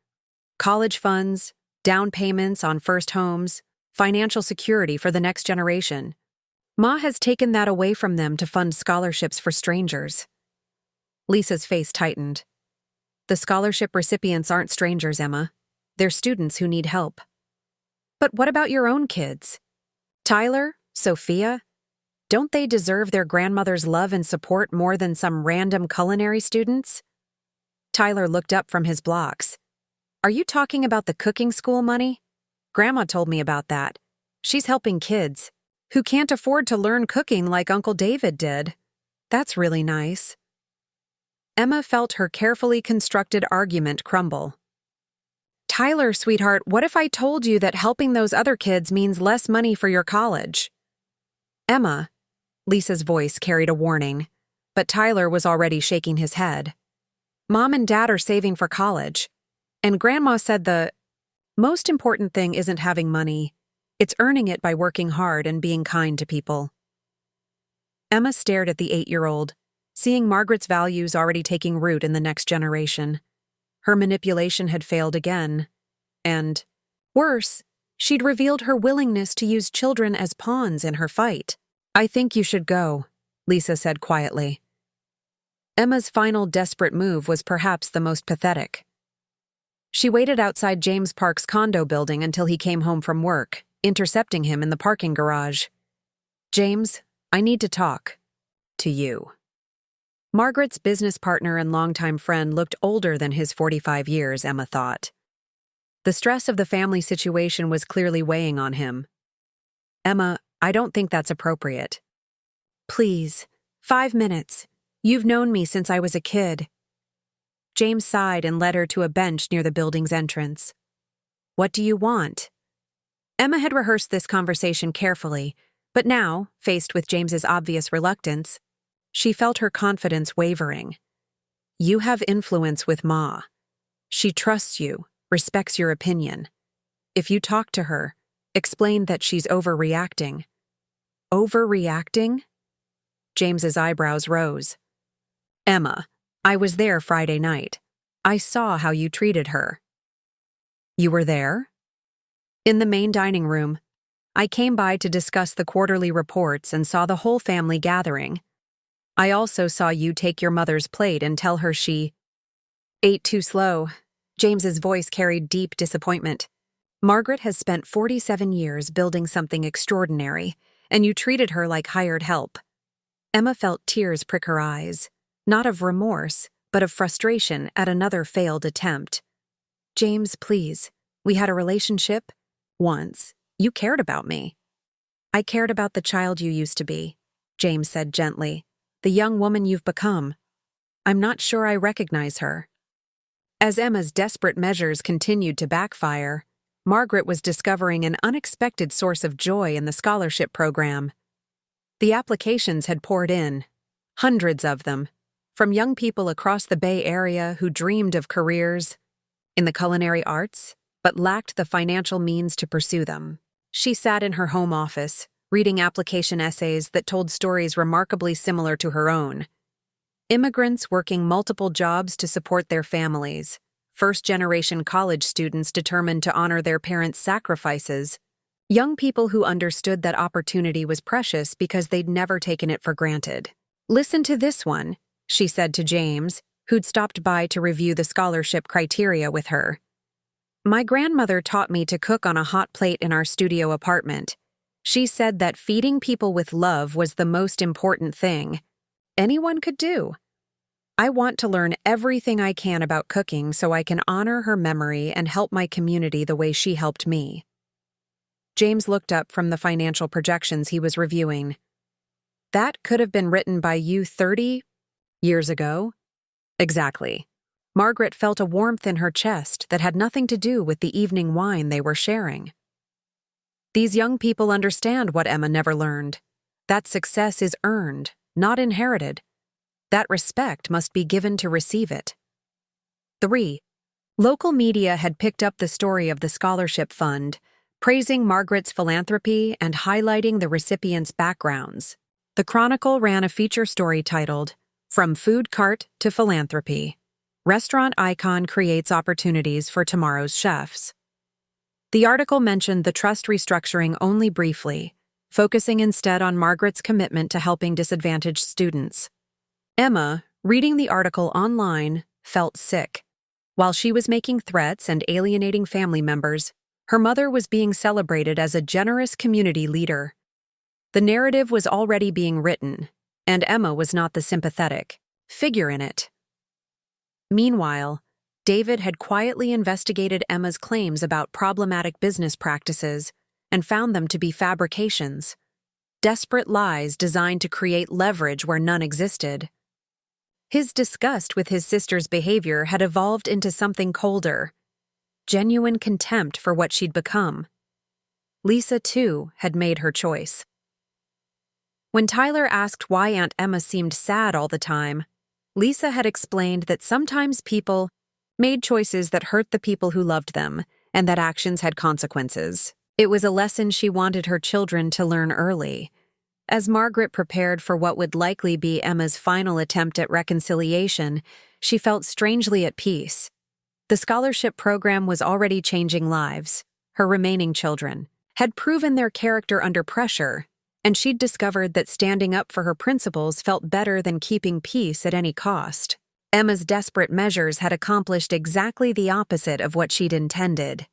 College funds, down payments on first homes, financial security for the next generation. Ma has taken that away from them to fund scholarships for strangers." Lisa's face tightened. "The scholarship recipients aren't strangers, Emma. They're students who need help." "But what about your own kids? Tyler, Sophia? Don't they deserve their grandmother's love and support more than some random culinary students?" Tyler looked up from his blocks. "Are you talking about the cooking school money? Grandma told me about that. She's helping kids who can't afford to learn cooking like Uncle David did. That's really nice." Emma felt her carefully constructed argument crumble. "Tyler, sweetheart, what if I told you that helping those other kids means less money for your college?" "Emma," Lisa's voice carried a warning, but Tyler was already shaking his head. "Mom and Dad are saving for college, and Grandma said the most important thing isn't having money, it's earning it by working hard and being kind to people." Emma stared at the 8-year-old, seeing Margaret's values already taking root in the next generation. Her manipulation had failed again. And, worse, she'd revealed her willingness to use children as pawns in her fight. "I think you should go," Lisa said quietly. Emma's final desperate move was perhaps the most pathetic. She waited outside James Park's condo building until he came home from work, intercepting him in the parking garage. "James, I need to talk to you." Margaret's business partner and longtime friend looked older than his 45 years, Emma thought. The stress of the family situation was clearly weighing on him. "Emma, I don't think that's appropriate." "Please, 5 minutes. You've known me since I was a kid." James sighed and led her to a bench near the building's entrance. "What do you want?" Emma had rehearsed this conversation carefully, but now, faced with James's obvious reluctance, she felt her confidence wavering. "You have influence with Ma. She trusts you, respects your opinion. If you talk to her, explain that she's overreacting." "Overreacting?" James's eyebrows rose. "Emma, I was there Friday night. I saw how you treated her." "You were there?" "In the main dining room. I came by to discuss the quarterly reports and saw the whole family gathering. I also saw you take your mother's plate and tell her she ate too slow." James's voice carried deep disappointment. "Margaret has spent 47 years building something extraordinary, and you treated her like hired help." Emma felt tears prick her eyes, not of remorse, but of frustration at another failed attempt. "James, please. We had a relationship. Once. You cared about me." "I cared about the child you used to be," James said gently. "The young woman you've become. I'm not sure I recognize her." As Emma's desperate measures continued to backfire, Margaret was discovering an unexpected source of joy in the scholarship program. The applications had poured in, hundreds of them, from young people across the Bay Area who dreamed of careers in the culinary arts, but lacked the financial means to pursue them. She sat in her home office, reading application essays that told stories remarkably similar to her own. Immigrants working multiple jobs to support their families, first-generation college students determined to honor their parents' sacrifices, young people who understood that opportunity was precious because they'd never taken it for granted. "Listen to this one," she said to James, who'd stopped by to review the scholarship criteria with her. "My grandmother taught me to cook on a hot plate in our studio apartment. She said that feeding people with love was the most important thing anyone could do. I want to learn everything I can about cooking so I can honor her memory and help my community the way she helped me." James looked up from the financial projections he was reviewing. "That could have been written by you 30 years ago?" "Exactly." Margaret felt a warmth in her chest that had nothing to do with the evening wine they were sharing. These young people understand what Emma never learned. That success is earned, not inherited. That respect must be given to receive it. 3. Local media had picked up the story of the scholarship fund, praising Margaret's philanthropy and highlighting the recipients' backgrounds. The Chronicle ran a feature story titled, "From Food Cart to Philanthropy. Restaurant Icon Creates Opportunities for Tomorrow's Chefs." The article mentioned the trust restructuring only briefly, focusing instead on Margaret's commitment to helping disadvantaged students. Emma, reading the article online, felt sick. While she was making threats and alienating family members, her mother was being celebrated as a generous community leader. The narrative was already being written, and Emma was not the sympathetic figure in it. Meanwhile, David had quietly investigated Emma's claims about problematic business practices and found them to be fabrications, desperate lies designed to create leverage where none existed. His disgust with his sister's behavior had evolved into something colder, genuine contempt for what she'd become. Lisa, too, had made her choice. When Tyler asked why Aunt Emma seemed sad all the time, Lisa had explained that sometimes people made choices that hurt the people who loved them, and that actions had consequences. It was a lesson she wanted her children to learn early. As Margaret prepared for what would likely be Emma's final attempt at reconciliation, she felt strangely at peace. The scholarship program was already changing lives. Her remaining children had proven their character under pressure, and she'd discovered that standing up for her principles felt better than keeping peace at any cost. Emma's desperate measures had accomplished exactly the opposite of what she'd intended.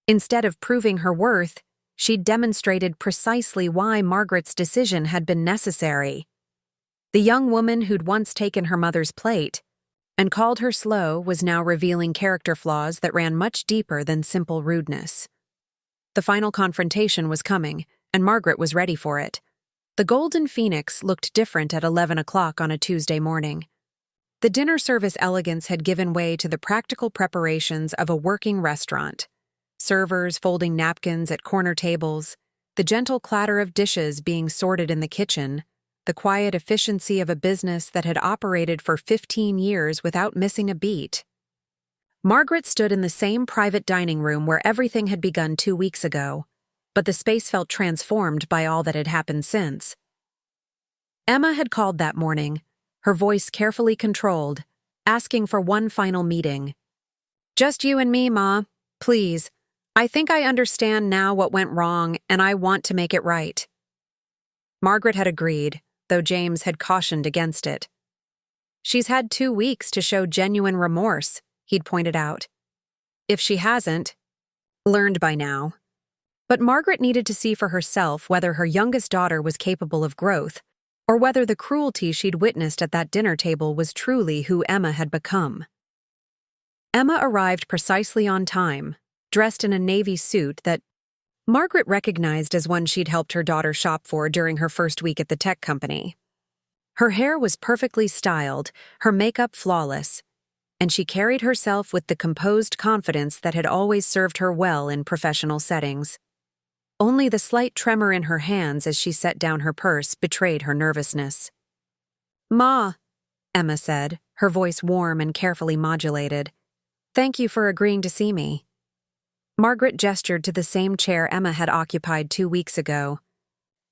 Instead of proving her worth, she'd demonstrated precisely why Margaret's decision had been necessary. The young woman who'd once taken her mother's plate and called her slow was now revealing character flaws that ran much deeper than simple rudeness. The final confrontation was coming, and Margaret was ready for it. The Golden Phoenix looked different at 11 o'clock on a Tuesday morning. The dinner service elegance had given way to the practical preparations of a working restaurant. Servers folding napkins at corner tables, the gentle clatter of dishes being sorted in the kitchen, the quiet efficiency of a business that had operated for 15 years without missing a beat. Margaret stood in the same private dining room where everything had begun 2 weeks ago, but the space felt transformed by all that had happened since. Emma had called that morning, her voice carefully controlled, asking for one final meeting. "Just you and me, Ma. Please. I think I understand now what went wrong, and I want to make it right." Margaret had agreed, though James had cautioned against it. "She's had 2 weeks to show genuine remorse," he'd pointed out. "If she hasn't, learned by now." But Margaret needed to see for herself whether her youngest daughter was capable of growth, or whether the cruelty she'd witnessed at that dinner table was truly who Emma had become. Emma arrived precisely on time, dressed in a navy suit that Margaret recognized as one she'd helped her daughter shop for during her first week at the tech company. Her hair was perfectly styled, her makeup flawless, and she carried herself with the composed confidence that had always served her well in professional settings. Only the slight tremor in her hands as she set down her purse betrayed her nervousness. "Ma," Emma said, her voice warm and carefully modulated. "Thank you for agreeing to see me." Margaret gestured to the same chair Emma had occupied 2 weeks ago.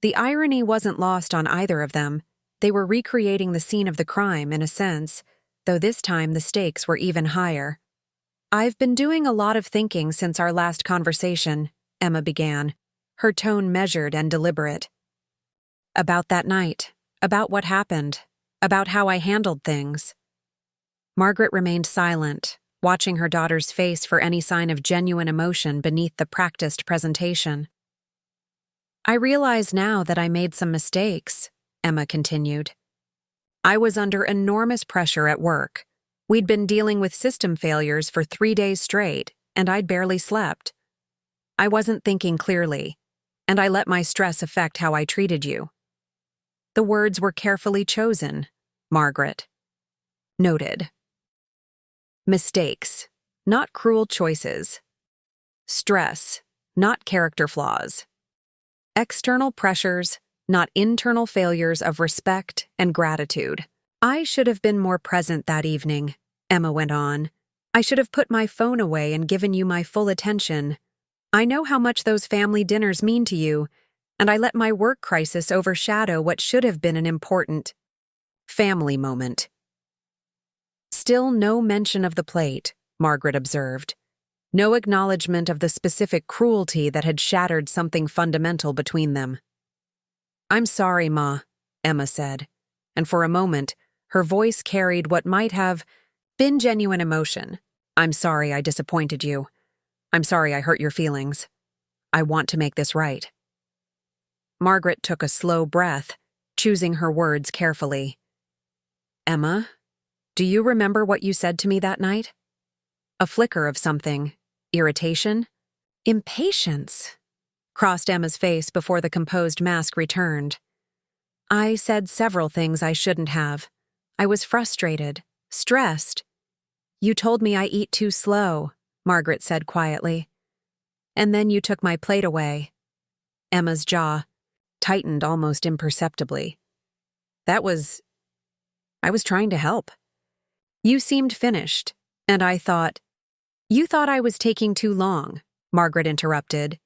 The irony wasn't lost on either of them. They were recreating the scene of the crime, in a sense, though this time the stakes were even higher. "I've been doing a lot of thinking since our last conversation," Emma began, her tone measured and deliberate. "About that night, about what happened, about how I handled things." Margaret remained silent, watching her daughter's face for any sign of genuine emotion beneath the practiced presentation. "I realize now that I made some mistakes," Emma continued. "I was under enormous pressure at work. We'd been dealing with system failures for 3 days straight, and I'd barely slept. I wasn't thinking clearly, and I let my stress affect how I treated you." The words were carefully chosen, Margaret noted. Mistakes, not cruel choices. Stress, not character flaws. External pressures, not internal failures of respect and gratitude. "I should have been more present that evening," Emma went on. "I should have put my phone away and given you my full attention. I know how much those family dinners mean to you, and I let my work crisis overshadow what should have been an important family moment." Still no mention of the plate, Margaret observed. No acknowledgement of the specific cruelty that had shattered something fundamental between them. "I'm sorry, Ma," Emma said, and for a moment, her voice carried what might have been genuine emotion. "I'm sorry I disappointed you. I'm sorry I hurt your feelings. I want to make this right." Margaret took a slow breath, choosing her words carefully. "Emma, do you remember what you said to me that night?" A flicker of something. Irritation? Impatience crossed Emma's face before the composed mask returned. "I said several things I shouldn't have. I was frustrated, stressed. You told me I eat too slow," Margaret said quietly. "And then you took my plate away." Emma's jaw tightened almost imperceptibly. I was trying to help. You seemed finished, and I thought—" "You thought I was taking too long," Margaret interrupted.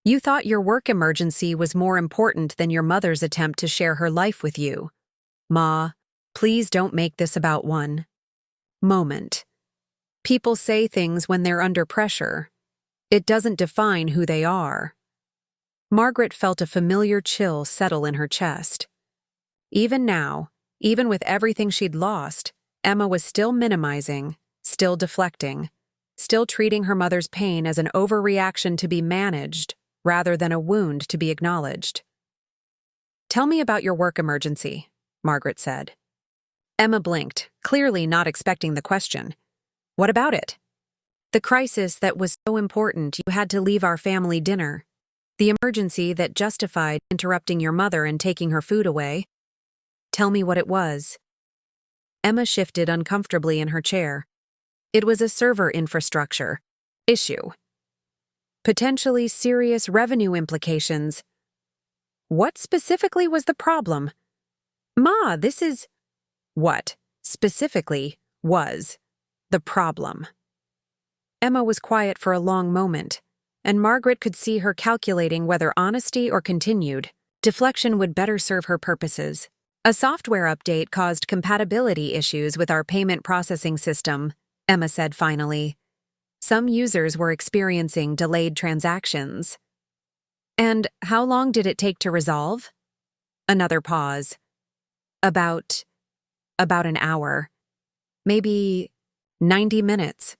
"You thought your work emergency was more important than your mother's attempt to share her life with you. Ma, please don't make this about one moment." People say things when they're under pressure. It doesn't define who they are. Margaret felt a familiar chill settle in her chest. Even now, even with everything she'd lost, Emma was still minimizing, still deflecting, still treating her mother's pain as an overreaction to be managed rather than a wound to be acknowledged. "Tell me about your work emergency," Margaret said. Emma blinked, clearly not expecting the question. "What about it?" "The crisis that was so important you had to leave our family dinner. The emergency that justified interrupting your mother and taking her food away. Tell me what it was." Emma shifted uncomfortably in her chair. It was a server infrastructure issue. Potentially serious revenue implications. What specifically was the problem? "Ma, this is..." What, specifically, was the problem? Emma was quiet for a long moment, and Margaret could see her calculating whether honesty or continued deflection would better serve her purposes. "A software update caused compatibility issues with our payment processing system," Emma said finally. "Some users were experiencing delayed transactions." "And how long did it take to resolve?" Another pause. About an hour. Maybe 90 minutes.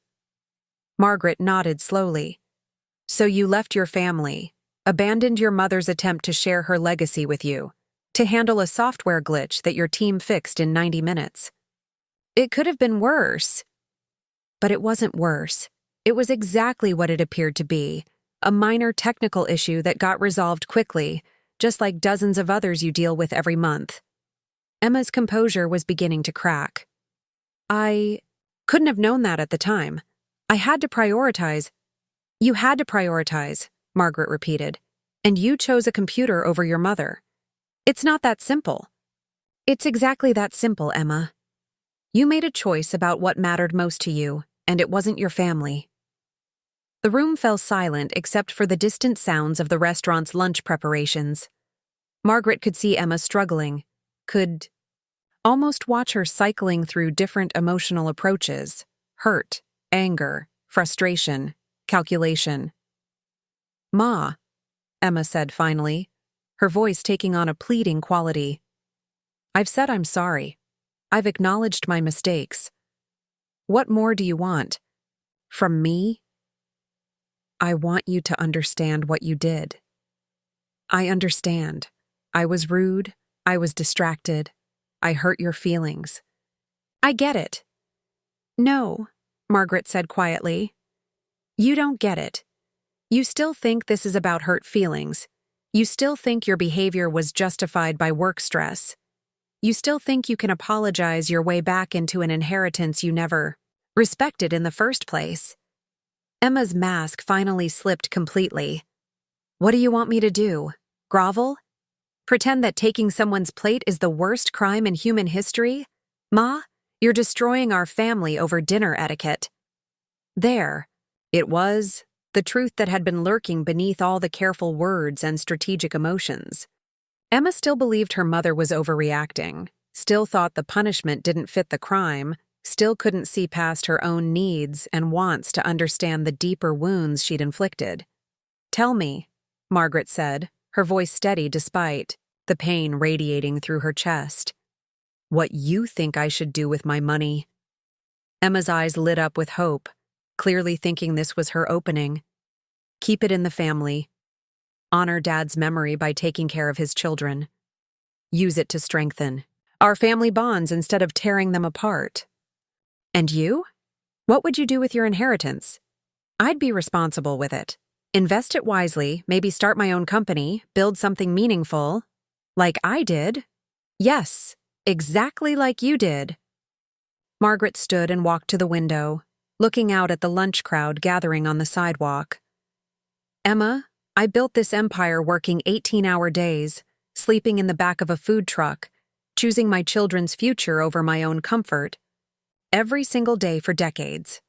Margaret nodded slowly. "So you left your family, abandoned your mother's attempt to share her legacy with you, to handle a software glitch that your team fixed in 90 minutes. It could have been worse." But it wasn't worse. It was exactly what it appeared to be, a minor technical issue that got resolved quickly, just like dozens of others you deal with every month. Emma's composure was beginning to crack. "I couldn't have known that at the time. I had to prioritize." "You had to prioritize," Margaret repeated, "and you chose a computer over your mother. It's not that simple." "It's exactly that simple, Emma. You made a choice about what mattered most to you, and it wasn't your family." The room fell silent except for the distant sounds of the restaurant's lunch preparations. Margaret could see Emma struggling, could almost watch her cycling through different emotional approaches: hurt, anger, frustration, calculation. "Ma," Emma said finally, her voice taking on a pleading quality. "I've said I'm sorry. I've acknowledged my mistakes. What more do you want? From me?" "I want you to understand what you did. I understand. I was rude. I was distracted. I hurt your feelings. I get it." "No," Margaret said quietly. "You don't get it. You still think this is about hurt feelings. You still think your behavior was justified by work stress. You still think you can apologize your way back into an inheritance you never respected in the first place." Emma's mask finally slipped completely. "What do you want me to do? Grovel? Pretend that taking someone's plate is the worst crime in human history? Ma, you're destroying our family over dinner etiquette." There. It was, the truth that had been lurking beneath all the careful words and strategic emotions. Emma still believed her mother was overreacting, still thought the punishment didn't fit the crime, still couldn't see past her own needs and wants to understand the deeper wounds she'd inflicted. "Tell me," Margaret said, her voice steady despite the pain radiating through her chest. "What you think I should do with my money." Emma's eyes lit up with hope, clearly thinking this was her opening. "Keep it in the family. Honor Dad's memory by taking care of his children. Use it to strengthen our family bonds instead of tearing them apart." "And you? What would you do with your inheritance?" "I'd be responsible with it. Invest it wisely, maybe start my own company, build something meaningful. Like I did." "Yes, exactly like you did." Margaret stood and walked to the window, looking out at the lunch crowd gathering on the sidewalk. "Emma, I built this empire working 18-hour days, sleeping in the back of a food truck, choosing my children's future over my own comfort. Every single day for decades.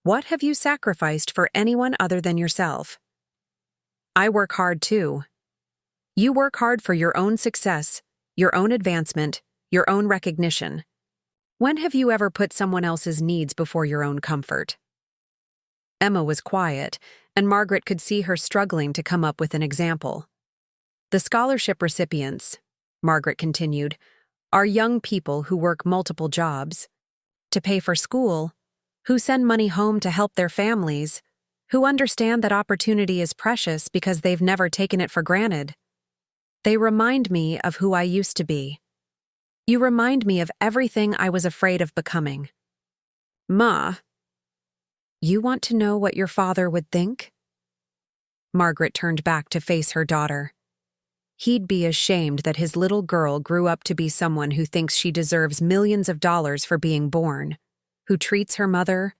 What have you sacrificed for anyone other than yourself?" "I work hard too. You work hard for your own success, your own advancement, your own recognition. When have you ever put someone else's needs before your own comfort? Emma was quiet, and Margaret could see her struggling to come up with an example. The scholarship recipients, Margaret continued, are young people who work multiple jobs to pay for school, who send money home to help their families, who understand that opportunity is precious because they've never taken it for granted. They remind me of who I used to be. You remind me of everything I was afraid of becoming. Ma, you want to know what your father would think? Margaret turned back to face her daughter. He'd be ashamed that his little girl grew up to be someone who thinks she deserves millions of dollars for being born, who treats her mother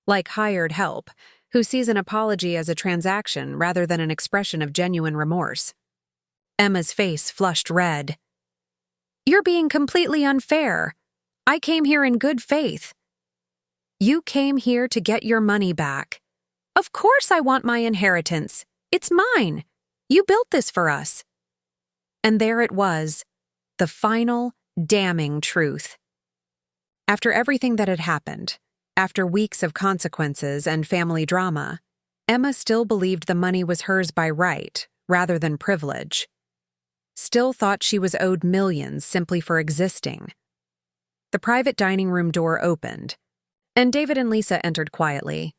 like hired help, who sees an apology as a transaction rather than an expression of genuine remorse. Emma's face flushed red. You're being completely unfair. I came here in good faith. You came here to get your money back. Of course I want my inheritance. It's mine. You built this for us. And there it was, the final, damning truth. After everything that had happened, after weeks of consequences and family drama, Emma still believed the money was hers by right, rather than privilege. Still thought she was owed millions simply for existing. The private dining room door opened, and David and Lisa entered quietly.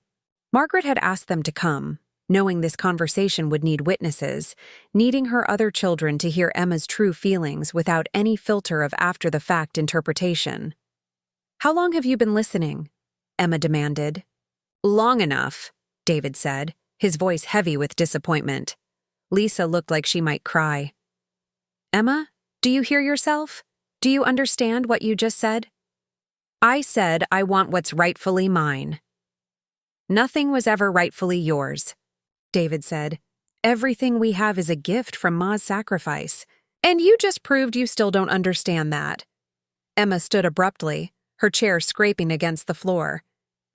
Margaret had asked them to come, knowing this conversation would need witnesses, needing her other children to hear Emma's true feelings without any filter of after-the-fact interpretation. How long have you been listening? Emma demanded. Long enough, David said, his voice heavy with disappointment. Lisa looked like she might cry. Emma, do you hear yourself? Do you understand what you just said? I said I want what's rightfully mine. Nothing was ever rightfully yours, David said. Everything we have is a gift from Ma's sacrifice, and you just proved you still don't understand that. Emma stood abruptly, her chair scraping against the floor.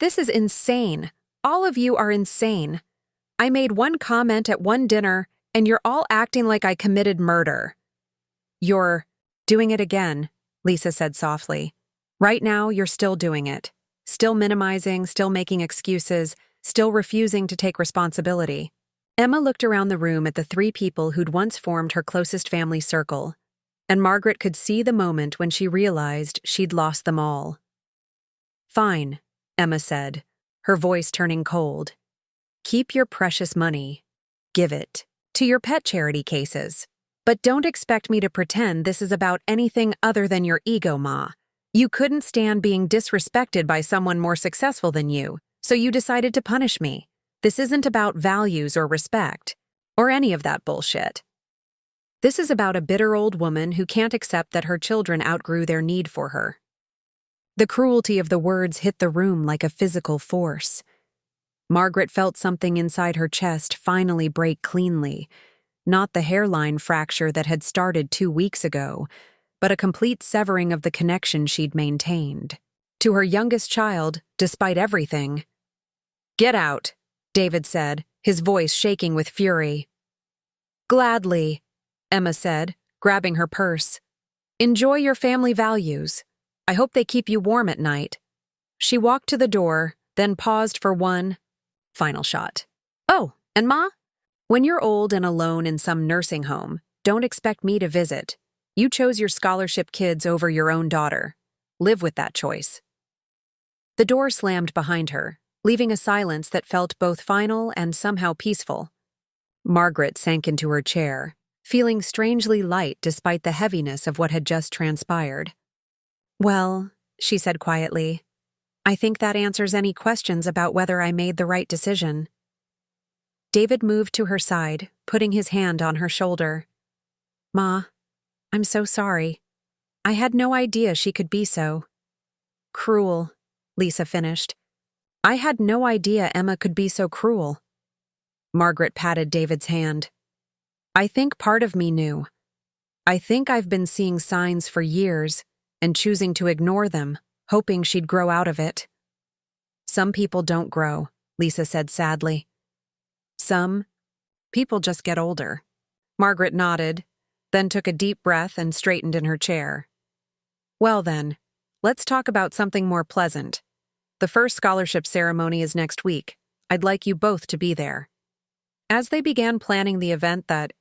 This is insane. All of you are insane. I made one comment at one dinner, and you're all acting like I committed murder. You're doing it again, Lisa said softly. Right now, you're still doing it. Still minimizing, still making excuses, still refusing to take responsibility. Emma looked around the room at the three people who'd once formed her closest family circle, and Margaret could see the moment when she realized she'd lost them all. Fine, Emma said, her voice turning cold. Keep your precious money. Give it to your pet charity cases. But don't expect me to pretend this is about anything other than your ego, Ma. You couldn't stand being disrespected by someone more successful than you, so you decided to punish me. This isn't about values or respect, or any of that bullshit. This is about a bitter old woman who can't accept that her children outgrew their need for her. The cruelty of the words hit the room like a physical force. Margaret felt something inside her chest finally break cleanly, not the hairline fracture that had started 2 weeks ago, but a complete severing of the connection she'd maintained. To her youngest child, despite everything. Get out, David said, his voice shaking with fury. Gladly, Emma said, grabbing her purse. Enjoy your family values. I hope they keep you warm at night. She walked to the door, then paused for one final shot. Oh, and Ma? When you're old and alone in some nursing home, don't expect me to visit. You chose your scholarship kids over your own daughter. Live with that choice. The door slammed behind her, leaving a silence that felt both final and somehow peaceful. Margaret sank into her chair, feeling strangely light despite the heaviness of what had just transpired. Well, she said quietly, I think that answers any questions about whether I made the right decision. David moved to her side, putting his hand on her shoulder. Ma, I'm so sorry. I had no idea she could be so cruel, Lisa finished. I had no idea Emma could be so cruel. Margaret patted David's hand. I think part of me knew. I think I've been seeing signs for years and choosing to ignore them, hoping she'd grow out of it. Some people don't grow, Lisa said sadly. Some people just get older. Margaret nodded, then took a deep breath and straightened in her chair. Well then, let's talk about something more pleasant. The first scholarship ceremony is next week. I'd like you both to be there." As they began planning the event that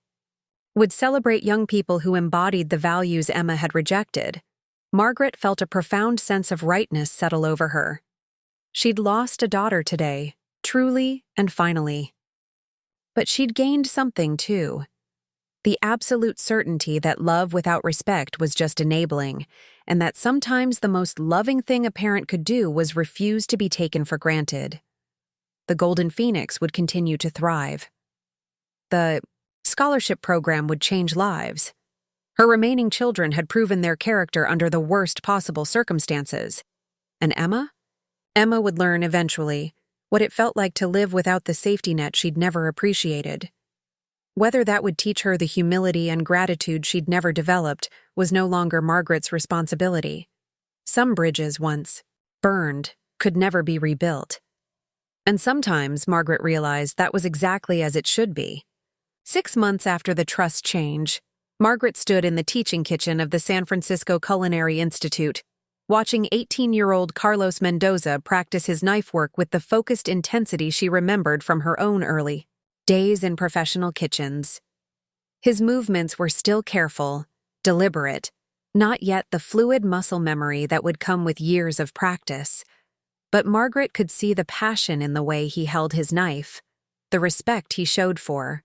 would celebrate young people who embodied the values Emma had rejected, Margaret felt a profound sense of rightness settle over her. She'd lost a daughter today, truly and finally. But she'd gained something, too. The absolute certainty that love without respect was just enabling, and that sometimes the most loving thing a parent could do was refuse to be taken for granted. The Golden Phoenix would continue to thrive. The scholarship program would change lives. Her remaining children had proven their character under the worst possible circumstances. And Emma? Emma would learn eventually what it felt like to live without the safety net she'd never appreciated. Whether that would teach her the humility and gratitude she'd never developed was no longer Margaret's responsibility. Some bridges, once burned, could never be rebuilt. And sometimes, Margaret realized, that was exactly as it should be. 6 months after the trust change, Margaret stood in the teaching kitchen of the San Francisco Culinary Institute, watching 18-year-old Carlos Mendoza practice his knife work with the focused intensity she remembered from her own early days in professional kitchens. His movements were still careful, deliberate, not yet the fluid muscle memory that would come with years of practice. But Margaret could see the passion in the way he held his knife, the respect he showed for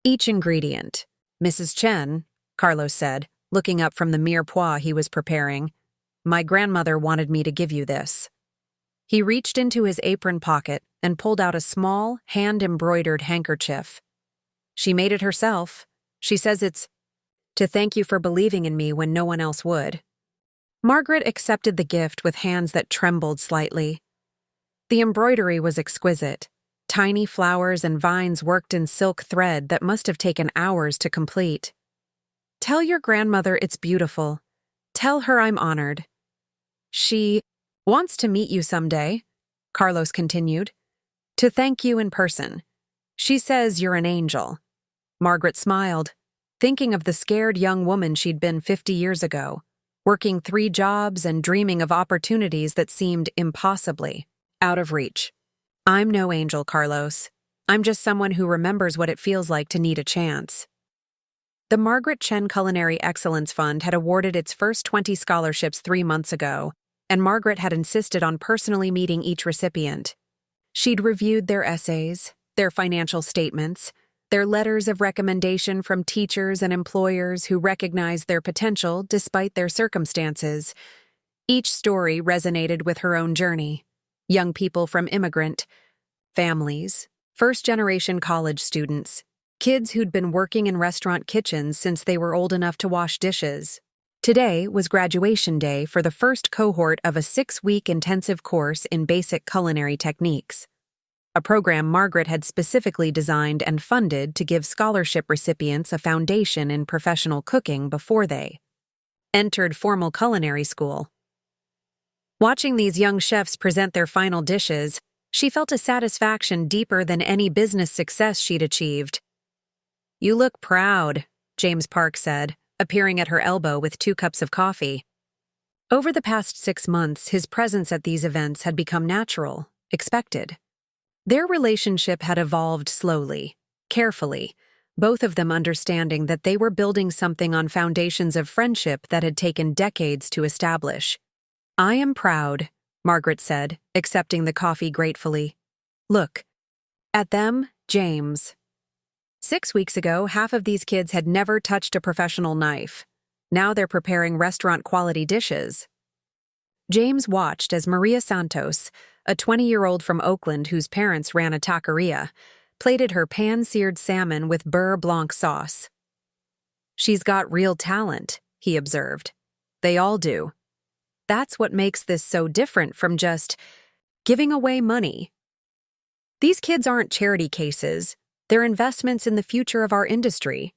each ingredient. "Mrs. Chen," Carlos said, looking up from the mirepoix he was preparing, "my grandmother wanted me to give you this." He reached into his apron pocket and pulled out a small, hand-embroidered handkerchief. "She made it herself. She says it's to thank you for believing in me when no one else would." Margaret accepted the gift with hands that trembled slightly. The embroidery was exquisite. Tiny flowers and vines worked in silk thread that must have taken hours to complete. "Tell your grandmother it's beautiful. Tell her I'm honored. She wants to meet you someday," Carlos continued, "to thank you in person. She says you're an angel." Margaret smiled, thinking of the scared young woman she'd been 50 years ago, working 3 jobs and dreaming of opportunities that seemed impossibly out of reach. "I'm no angel, Carlos. I'm just someone who remembers what it feels like to need a chance." The Margaret Chen Culinary Excellence Fund had awarded its first 20 scholarships 3 months ago, and Margaret had insisted on personally meeting each recipient. She'd reviewed their essays, their financial statements, their letters of recommendation from teachers and employers who recognized their potential despite their circumstances. Each story resonated with her own journey. Young people from immigrant families, first-generation college students, kids who'd been working in restaurant kitchens since they were old enough to wash dishes. Today was graduation day for the first cohort of a 6-week intensive course in basic culinary techniques, a program Margaret had specifically designed and funded to give scholarship recipients a foundation in professional cooking before they entered formal culinary school. Watching these young chefs present their final dishes, she felt a satisfaction deeper than any business success she'd achieved. "You look proud," James Park said, appearing at her elbow with 2 cups of coffee. Over the past 6 months, his presence at these events had become natural, expected. Their relationship had evolved slowly, carefully, both of them understanding that they were building something on foundations of friendship that had taken decades to establish. "I am proud," Margaret said, accepting the coffee gratefully. "Look at them, James." 6 weeks ago, half of these kids had never touched a professional knife. Now they're preparing restaurant-quality dishes. James watched as Maria Santos, a 20-year-old from Oakland whose parents ran a taqueria, plated her pan-seared salmon with beurre blanc sauce. "She's got real talent," he observed. "They all do. That's what makes this so different from just giving away money. These kids aren't charity cases. They're investments in the future of our industry."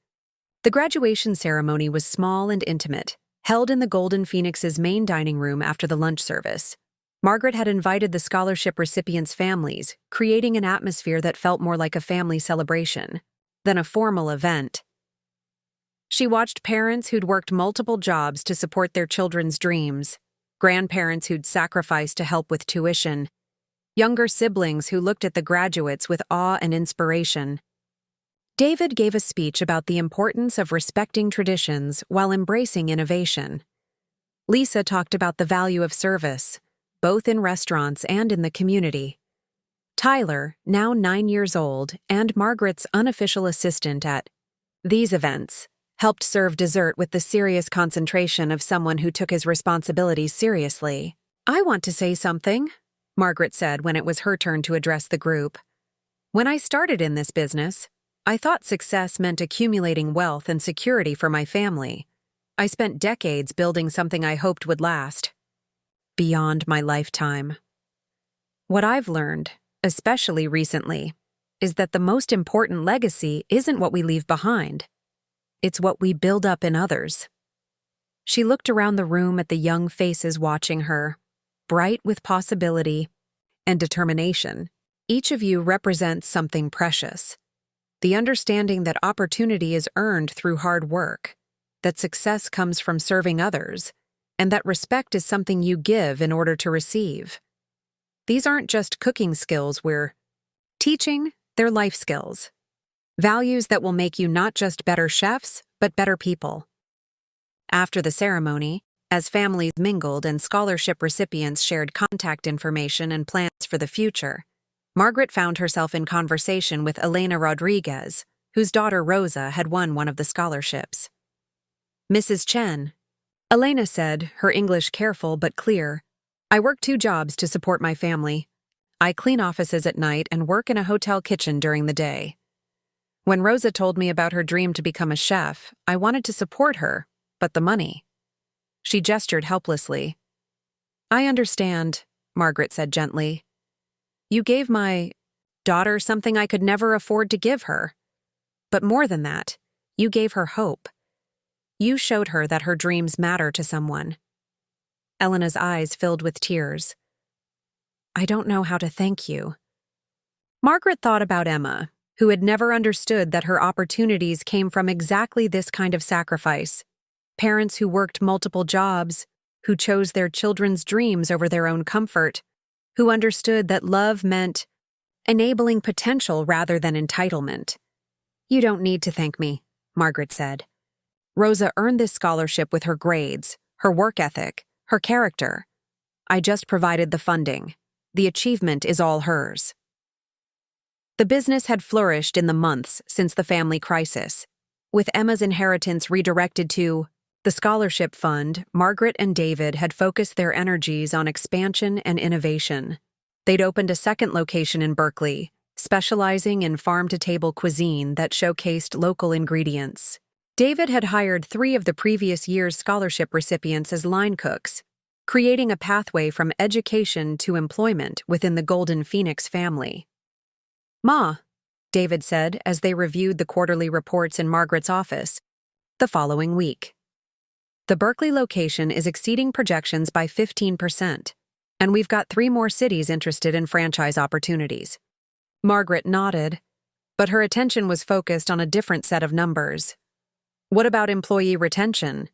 The graduation ceremony was small and intimate, held in the Golden Phoenix's main dining room after the lunch service. Margaret had invited the scholarship recipients' families, creating an atmosphere that felt more like a family celebration than a formal event. She watched parents who'd worked multiple jobs to support their children's dreams, grandparents who'd sacrificed to help with tuition, younger siblings who looked at the graduates with awe and inspiration. David gave a speech about the importance of respecting traditions while embracing innovation. Lisa talked about the value of service, both in restaurants and in the community. Tyler, now 9 years old and Margaret's unofficial assistant at these events, helped serve dessert with the serious concentration of someone who took his responsibilities seriously. "I want to say something," Margaret said when it was her turn to address the group. "When I started in this business, I thought success meant accumulating wealth and security for my family. I spent decades building something I hoped would last beyond my lifetime. What I've learned, especially recently, is that the most important legacy isn't what we leave behind. It's what we build up in others." She looked around the room at the young faces watching her, bright with possibility and determination. "Each of you represents something precious. The understanding that opportunity is earned through hard work, that success comes from serving others, and that respect is something you give in order to receive. These aren't just cooking skills we're teaching, they're life skills. Values that will make you not just better chefs, but better people." After the ceremony, as families mingled and scholarship recipients shared contact information and plans for the future, Margaret found herself in conversation with Elena Rodriguez, whose daughter Rosa had won one of the scholarships. "Mrs. Chen," Elena said, her English careful but clear, "I work 2 jobs to support my family. I clean offices at night and work in a hotel kitchen during the day. When Rosa told me about her dream to become a chef, I wanted to support her, but the money." She gestured helplessly. "I understand," Margaret said gently. "You gave my daughter something I could never afford to give her. But more than that, you gave her hope. You showed her that her dreams matter to someone." Elena's eyes filled with tears. "I don't know how to thank you." Margaret thought about Emma, who had never understood that her opportunities came from exactly this kind of sacrifice. Parents who worked multiple jobs, who chose their children's dreams over their own comfort, who understood that love meant enabling potential rather than entitlement. "You don't need to thank me," Margaret said. "Rosa earned this scholarship with her grades, her work ethic, her character. I just provided the funding. The achievement is all hers." The business had flourished in the months since the family crisis. With Emma's inheritance redirected to the scholarship fund, Margaret and David had focused their energies on expansion and innovation. They'd opened a second location in Berkeley, specializing in farm-to-table cuisine that showcased local ingredients. David had hired 3 of the previous year's scholarship recipients as line cooks, creating a pathway from education to employment within the Golden Phoenix family. "Ma," David said as they reviewed the quarterly reports in Margaret's office, the following week. "The Berkeley location is exceeding projections by 15%, and we've got 3 more cities interested in franchise opportunities." Margaret nodded, but her attention was focused on a different set of numbers. "What about employee retention?"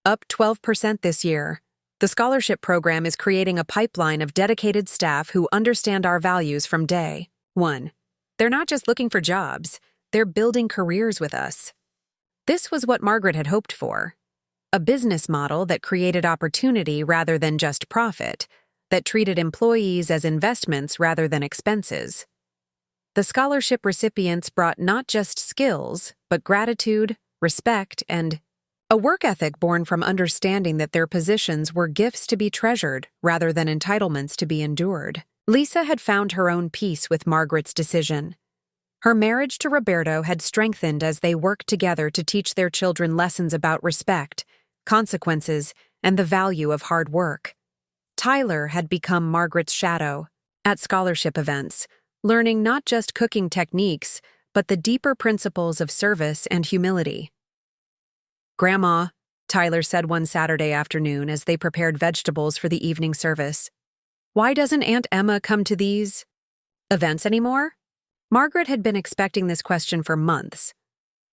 "Up 12% this year. The scholarship program is creating a pipeline of dedicated staff who understand our values from day 1. They're not just looking for jobs, they're building careers with us." This was what Margaret had hoped for. A business model that created opportunity rather than just profit, that treated employees as investments rather than expenses. The scholarship recipients brought not just skills, but gratitude, respect, and a work ethic born from understanding that their positions were gifts to be treasured rather than entitlements to be endured. Lisa had found her own peace with Margaret's decision. Her marriage to Roberto had strengthened as they worked together to teach their children lessons about respect, consequences, and the value of hard work. Tyler had become Margaret's shadow. At scholarship events, learning not just cooking techniques, but the deeper principles of service and humility. "Grandma," Tyler said one Saturday afternoon as they prepared vegetables for the evening service, "why doesn't Aunt Emma come to these events anymore?" Margaret had been expecting this question for months.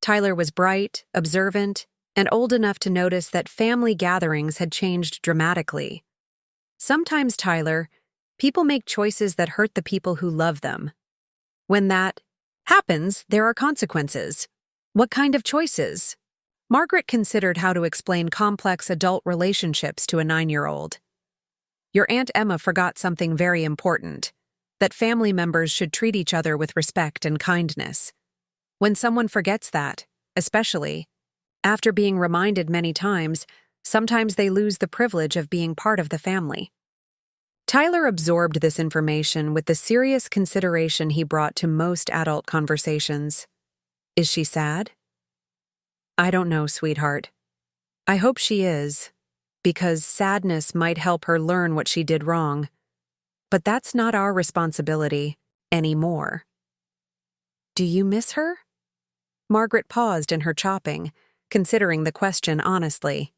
Tyler was bright, observant, and old enough to notice that family gatherings had changed dramatically. Sometimes, Tyler, people make choices that hurt the people who love them. When that happens, there are consequences. What kind of choices? Margaret considered how to explain complex adult relationships to a 9-year-old. Your Aunt Emma forgot something very important, that family members should treat each other with respect and kindness. When someone forgets that, especially after being reminded many times, sometimes they lose the privilege of being part of the family. Tyler absorbed this information with the serious consideration he brought to most adult conversations. Is she sad? I don't know, sweetheart. I hope she is, because sadness might help her learn what she did wrong. But that's not our responsibility anymore. Do you miss her? Margaret paused in her chopping, considering the question honestly.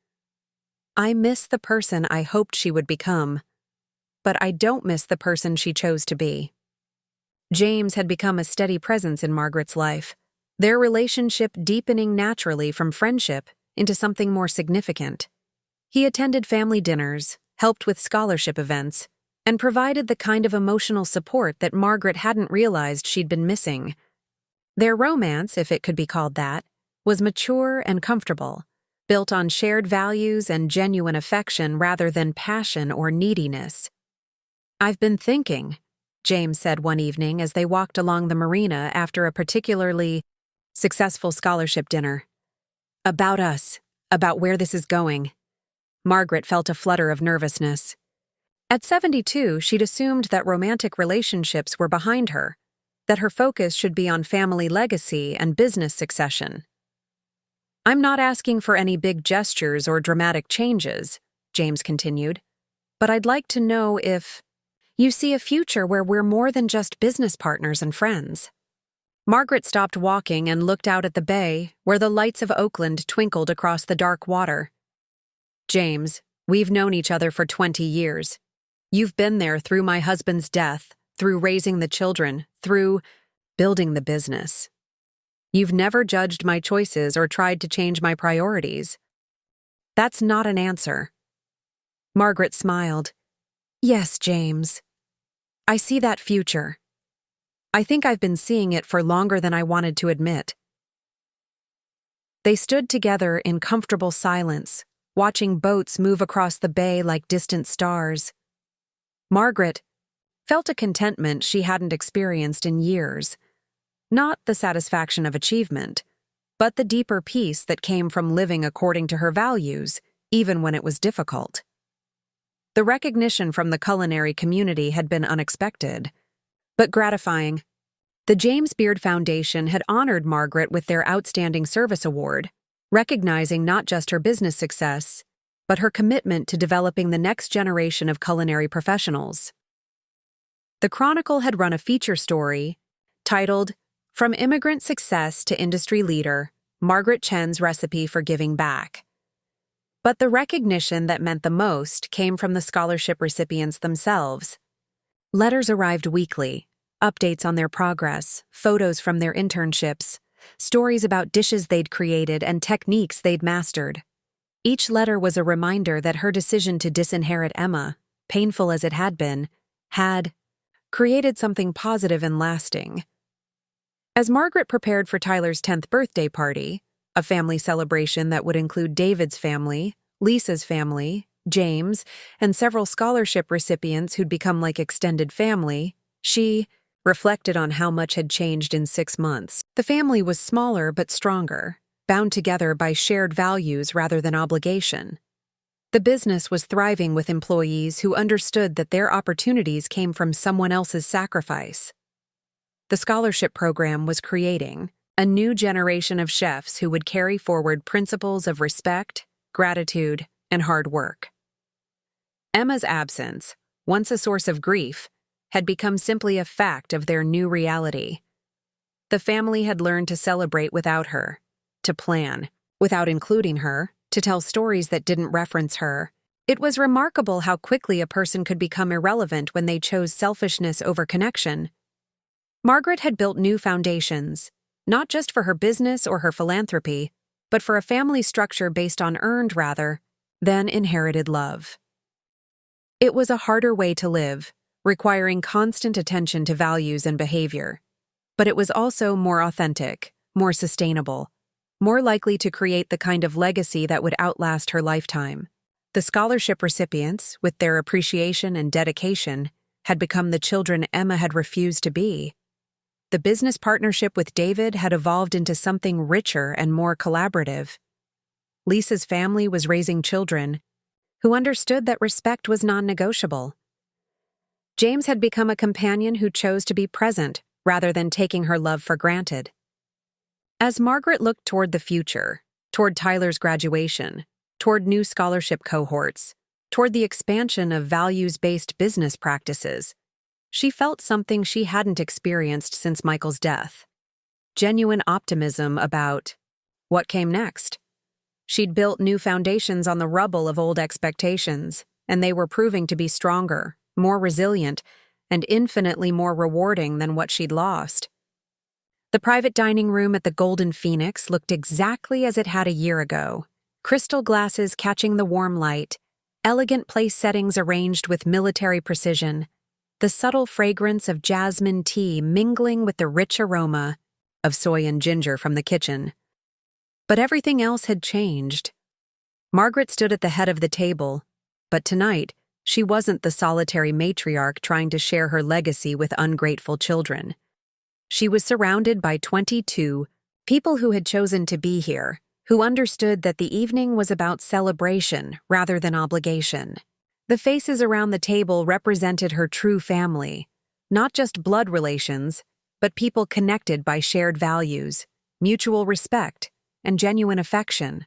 I miss the person I hoped she would become, but I don't miss the person she chose to be. James had become a steady presence in Margaret's life, their relationship deepening naturally from friendship into something more significant. He attended family dinners, helped with scholarship events, and provided the kind of emotional support that Margaret hadn't realized she'd been missing. Their romance, if it could be called that, was mature and comfortable, built on shared values and genuine affection rather than passion or neediness. I've been thinking, James said one evening as they walked along the marina after a particularly successful scholarship dinner. About us, about where this is going. Margaret felt a flutter of nervousness. At 72, she'd assumed that romantic relationships were behind her, that her focus should be on family legacy and business succession. I'm not asking for any big gestures or dramatic changes, James continued, but I'd like to know if you see a future where we're more than just business partners and friends. Margaret stopped walking and looked out at the bay, where the lights of Oakland twinkled across the dark water. James, we've known each other for 20 years. You've been there through my husband's death, through raising the children, through building the business. You've never judged my choices or tried to change my priorities. That's not an answer. Margaret smiled. Yes, James. I see that future. I think I've been seeing it for longer than I wanted to admit. They stood together in comfortable silence, watching boats move across the bay like distant stars. Margaret felt a contentment she hadn't experienced in years. Not the satisfaction of achievement, but the deeper peace that came from living according to her values, even when it was difficult. The recognition from the culinary community had been unexpected, but gratifying. The James Beard Foundation had honored Margaret with their Outstanding Service Award, recognizing not just her business success, but her commitment to developing the next generation of culinary professionals. The Chronicle had run a feature story titled, From Immigrant Success to Industry Leader, Margaret Chen's Recipe for Giving Back. But the recognition that meant the most came from the scholarship recipients themselves. Letters arrived weekly, updates on their progress, photos from their internships, stories about dishes they'd created and techniques they'd mastered. Each letter was a reminder that her decision to disinherit Emma, painful as it had been, had created something positive and lasting. As Margaret prepared for Tyler's 10th birthday party, a family celebration that would include David's family, Lisa's family, James, and several scholarship recipients who'd become like extended family, she reflected on how much had changed in 6 months. The family was smaller but stronger, bound together by shared values rather than obligation. The business was thriving with employees who understood that their opportunities came from someone else's sacrifice. The scholarship program was creating a new generation of chefs who would carry forward principles of respect, gratitude, and hard work. Emma's absence, once a source of grief, had become simply a fact of their new reality. The family had learned to celebrate without her, to plan without including her, to tell stories that didn't reference her. It was remarkable how quickly a person could become irrelevant when they chose selfishness over connection. Margaret had built new foundations, not just for her business or her philanthropy, but for a family structure based on earned rather than inherited love. It was a harder way to live, requiring constant attention to values and behavior. But it was also more authentic, more sustainable, more likely to create the kind of legacy that would outlast her lifetime. The scholarship recipients, with their appreciation and dedication, had become the children Emma had refused to be. The business partnership with David had evolved into something richer and more collaborative. Lisa's family was raising children who understood that respect was non-negotiable. James had become a companion who chose to be present rather than taking her love for granted. As Margaret looked toward the future, toward Tyler's graduation, toward new scholarship cohorts, toward the expansion of values-based business practices, she felt something she hadn't experienced since Michael's death. Genuine optimism about what came next. She'd built new foundations on the rubble of old expectations, and they were proving to be stronger, more resilient, and infinitely more rewarding than what she'd lost. The private dining room at the Golden Phoenix looked exactly as it had a year ago. Crystal glasses catching the warm light, elegant place settings arranged with military precision, the subtle fragrance of jasmine tea mingling with the rich aroma of soy and ginger from the kitchen. But everything else had changed. Margaret stood at the head of the table, but tonight, she wasn't the solitary matriarch trying to share her legacy with ungrateful children. She was surrounded by 22 people who had chosen to be here, who understood that the evening was about celebration rather than obligation. The faces around the table represented her true family, not just blood relations, but people connected by shared values, mutual respect, and genuine affection.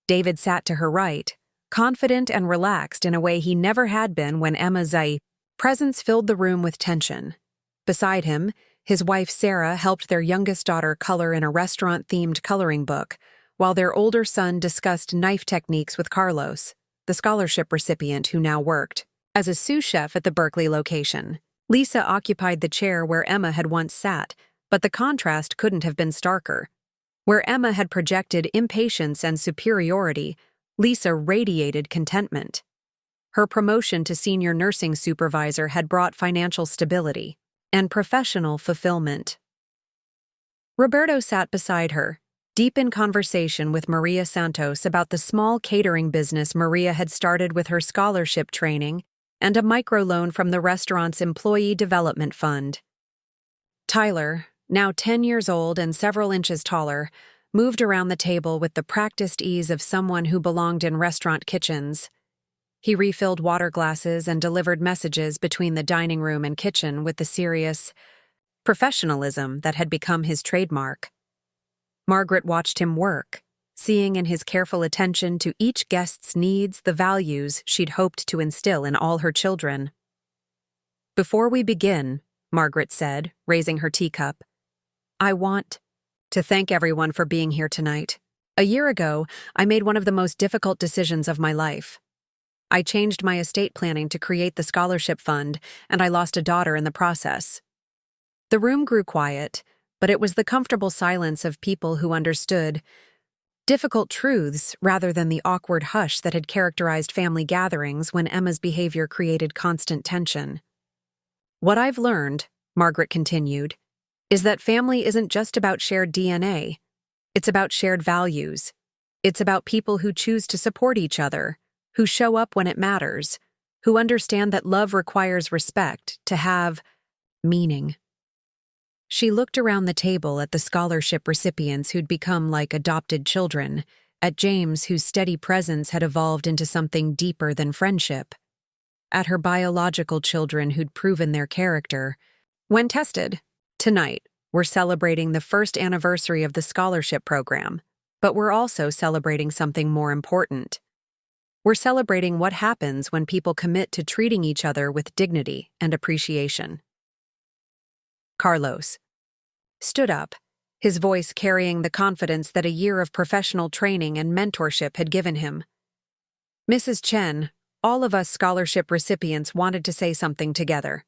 David sat to her right, confident and relaxed in a way he never had been when Emma's presence filled the room with tension. Beside him, his wife Sarah helped their youngest daughter color in a restaurant-themed coloring book, while their older son discussed knife techniques with Carlos, the scholarship recipient who now worked as a sous chef at the Berkeley location. Lisa occupied the chair where Emma had once sat, but the contrast couldn't have been starker. Where Emma had projected impatience and superiority, Lisa radiated contentment. Her promotion to senior nursing supervisor had brought financial stability and professional fulfillment. Roberto sat beside her, deep in conversation with Maria Santos about the small catering business Maria had started with her scholarship training and a microloan from the restaurant's Employee Development Fund. Tyler, now 10 years old and several inches taller, moved around the table with the practiced ease of someone who belonged in restaurant kitchens. He refilled water glasses and delivered messages between the dining room and kitchen with the serious professionalism that had become his trademark. Margaret watched him work, seeing in his careful attention to each guest's needs the values she'd hoped to instill in all her children. "Before we begin," Margaret said, raising her teacup, "I want to thank everyone for being here tonight. A year ago, I made one of the most difficult decisions of my life. I changed my estate planning to create the scholarship fund, and I lost a daughter in the process." The room grew quiet, but it was the comfortable silence of people who understood difficult truths rather than the awkward hush that had characterized family gatherings when Emma's behavior created constant tension. "What I've learned," Margaret continued, "is that family isn't just about shared DNA. It's about shared values. It's about people who choose to support each other, who show up when it matters, who understand that love requires respect to have meaning." She looked around the table at the scholarship recipients who'd become like adopted children, at James whose steady presence had evolved into something deeper than friendship, at her biological children who'd proven their character. When tested, tonight, we're celebrating the first anniversary of the scholarship program, but we're also celebrating something more important. We're celebrating what happens when people commit to treating each other with dignity and appreciation. Carlos stood up, his voice carrying the confidence that a year of professional training and mentorship had given him. "Mrs. Chen, all of us scholarship recipients wanted to say something together."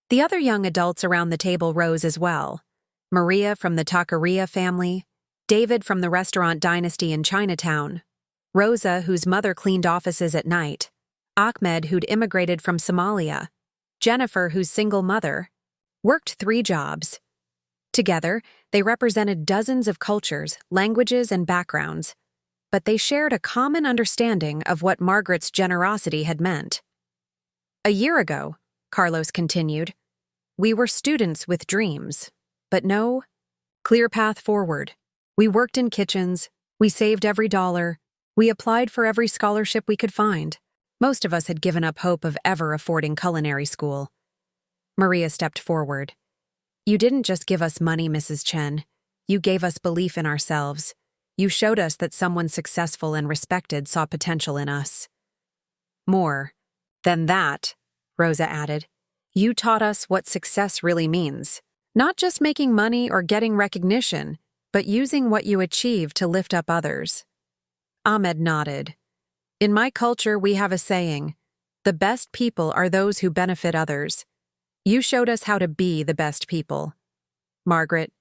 The other young adults around the table rose as well. Maria from the Taqueria family, David from the restaurant dynasty in Chinatown, Rosa, whose mother cleaned offices at night, Ahmed, who'd immigrated from Somalia, Jennifer, whose single mother, worked 3 jobs. Together, they represented dozens of cultures, languages, and backgrounds, but they shared a common understanding of what Margaret's generosity had meant. A year ago, Carlos continued, we were students with dreams, but no clear path forward. We worked in kitchens, we saved every dollar, we applied for every scholarship we could find. Most of us had given up hope of ever affording culinary school. Maria stepped forward. You didn't just give us money, Mrs. Chen. You gave us belief in ourselves. You showed us that someone successful and respected saw potential in us. More than that, Rosa added, you taught us what success really means. Not just making money or getting recognition, but using what you achieve to lift up others. Ahmed nodded. In my culture, we have a saying, the best people are those who benefit others. You showed us how to be the best people. Margaret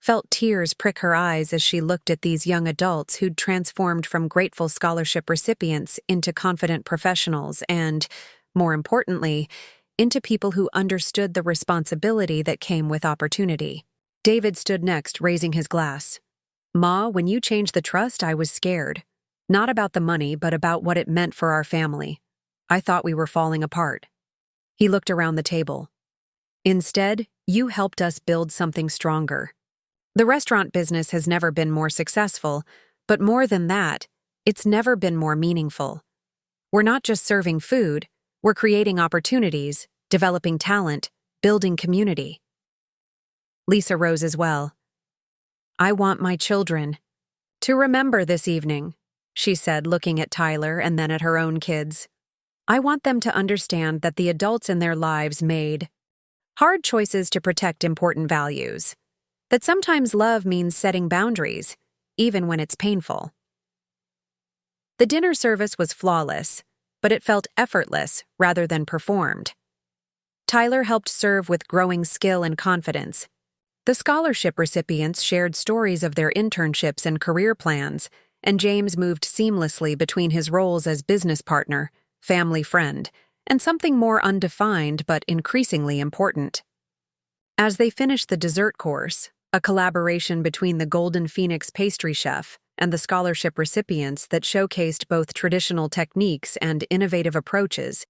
felt tears prick her eyes as she looked at these young adults who'd transformed from grateful scholarship recipients into confident professionals and, more importantly, into people who understood the responsibility that came with opportunity. David stood next, raising his glass. Ma, when you changed the trust, I was scared. Not about the money, but about what it meant for our family. I thought we were falling apart. He looked around the table. Instead, you helped us build something stronger. The restaurant business has never been more successful, but more than that, it's never been more meaningful. We're not just serving food, we're creating opportunities, developing talent, building community. Lisa rose as well. I want my children to remember this evening, she said, looking at Tyler and then at her own kids. I want them to understand that the adults in their lives made hard choices to protect important values, that sometimes love means setting boundaries, even when it's painful. The dinner service was flawless, but it felt effortless rather than performed. Tyler helped serve with growing skill and confidence. The scholarship recipients shared stories of their internships and career plans, and James moved seamlessly between his roles as business partner, family friend, and something more undefined but increasingly important. As they finished the dessert course, a collaboration between the Golden Phoenix pastry chef and the scholarship recipients that showcased both traditional techniques and innovative approaches,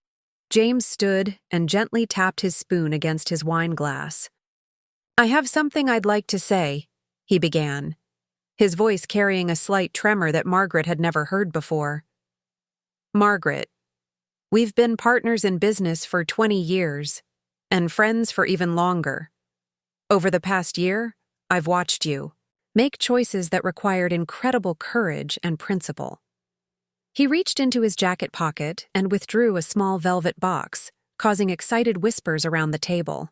James stood and gently tapped his spoon against his wine glass. I have something I'd like to say, he began, his voice carrying a slight tremor that Margaret had never heard before. Margaret, we've been partners in business for 20 years, and friends for even longer. Over the past year, I've watched you make choices that required incredible courage and principle. He reached into his jacket pocket and withdrew a small velvet box, causing excited whispers around the table.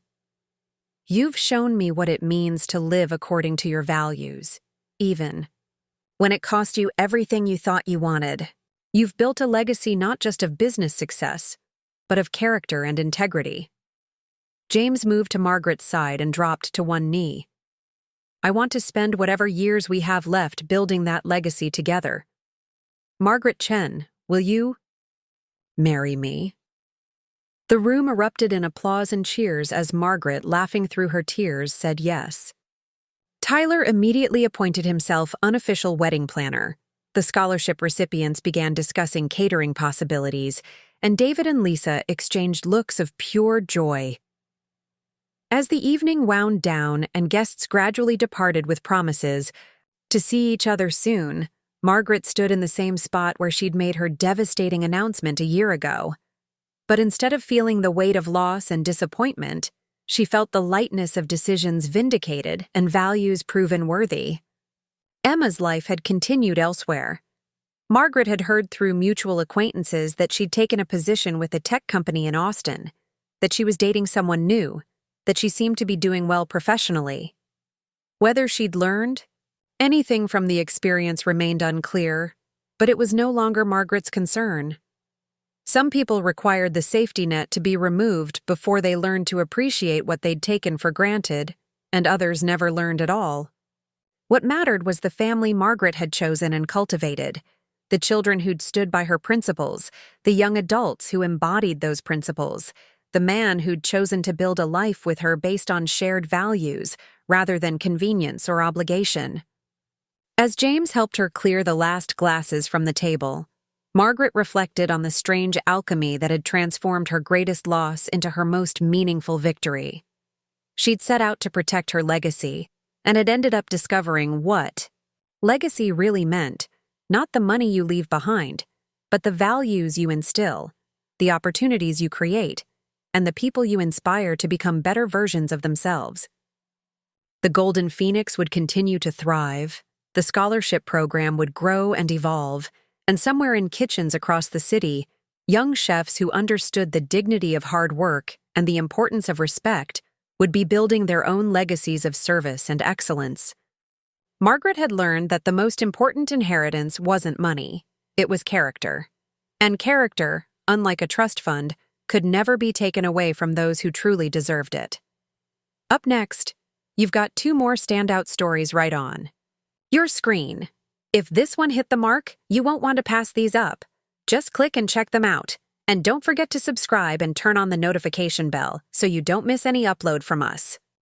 You've shown me what it means to live according to your values, even when it cost you everything you thought you wanted. You've built a legacy not just of business success, but of character and integrity. James moved to Margaret's side and dropped to one knee. I want to spend whatever years we have left building that legacy together. Margaret Chen, will you marry me? The room erupted in applause and cheers as Margaret, laughing through her tears, said yes. Tyler immediately appointed himself unofficial wedding planner. The scholarship recipients began discussing catering possibilities, and David and Lisa exchanged looks of pure joy. As the evening wound down and guests gradually departed with promises to see each other soon, Margaret stood in the same spot where she'd made her devastating announcement a year ago. But instead of feeling the weight of loss and disappointment, she felt the lightness of decisions vindicated and values proven worthy. Emma's life had continued elsewhere. Margaret had heard through mutual acquaintances that she'd taken a position with a tech company in Austin, that she was dating someone new, that she seemed to be doing well professionally. Whether she'd learned anything from the experience remained unclear, but it was no longer Margaret's concern. Some people required the safety net to be removed before they learned to appreciate what they'd taken for granted, and others never learned at all. What mattered was the family Margaret had chosen and cultivated, The children who'd stood by her principles, the young adults who embodied those principles, the man who'd chosen to build a life with her based on shared values rather than convenience or obligation. As James helped her clear the last glasses from the table, Margaret reflected on the strange alchemy that had transformed her greatest loss into her most meaningful victory. She'd set out to protect her legacy, and had ended up discovering what legacy really meant: not the money you leave behind, but the values you instill, the opportunities you create, and the people you inspire to become better versions of themselves. The Golden Phoenix would continue to thrive, the scholarship program would grow and evolve, and somewhere in kitchens across the city, young chefs who understood the dignity of hard work and the importance of respect would be building their own legacies of service and excellence. Margaret had learned that the most important inheritance wasn't money, it was character. And character, unlike a trust fund, could never be taken away from those who truly deserved it. Up next, you've got 2 more standout stories right on your screen. If this one hit the mark, you won't want to pass these up. Just click and check them out. And don't forget to subscribe and turn on the notification bell so you don't miss any upload from us.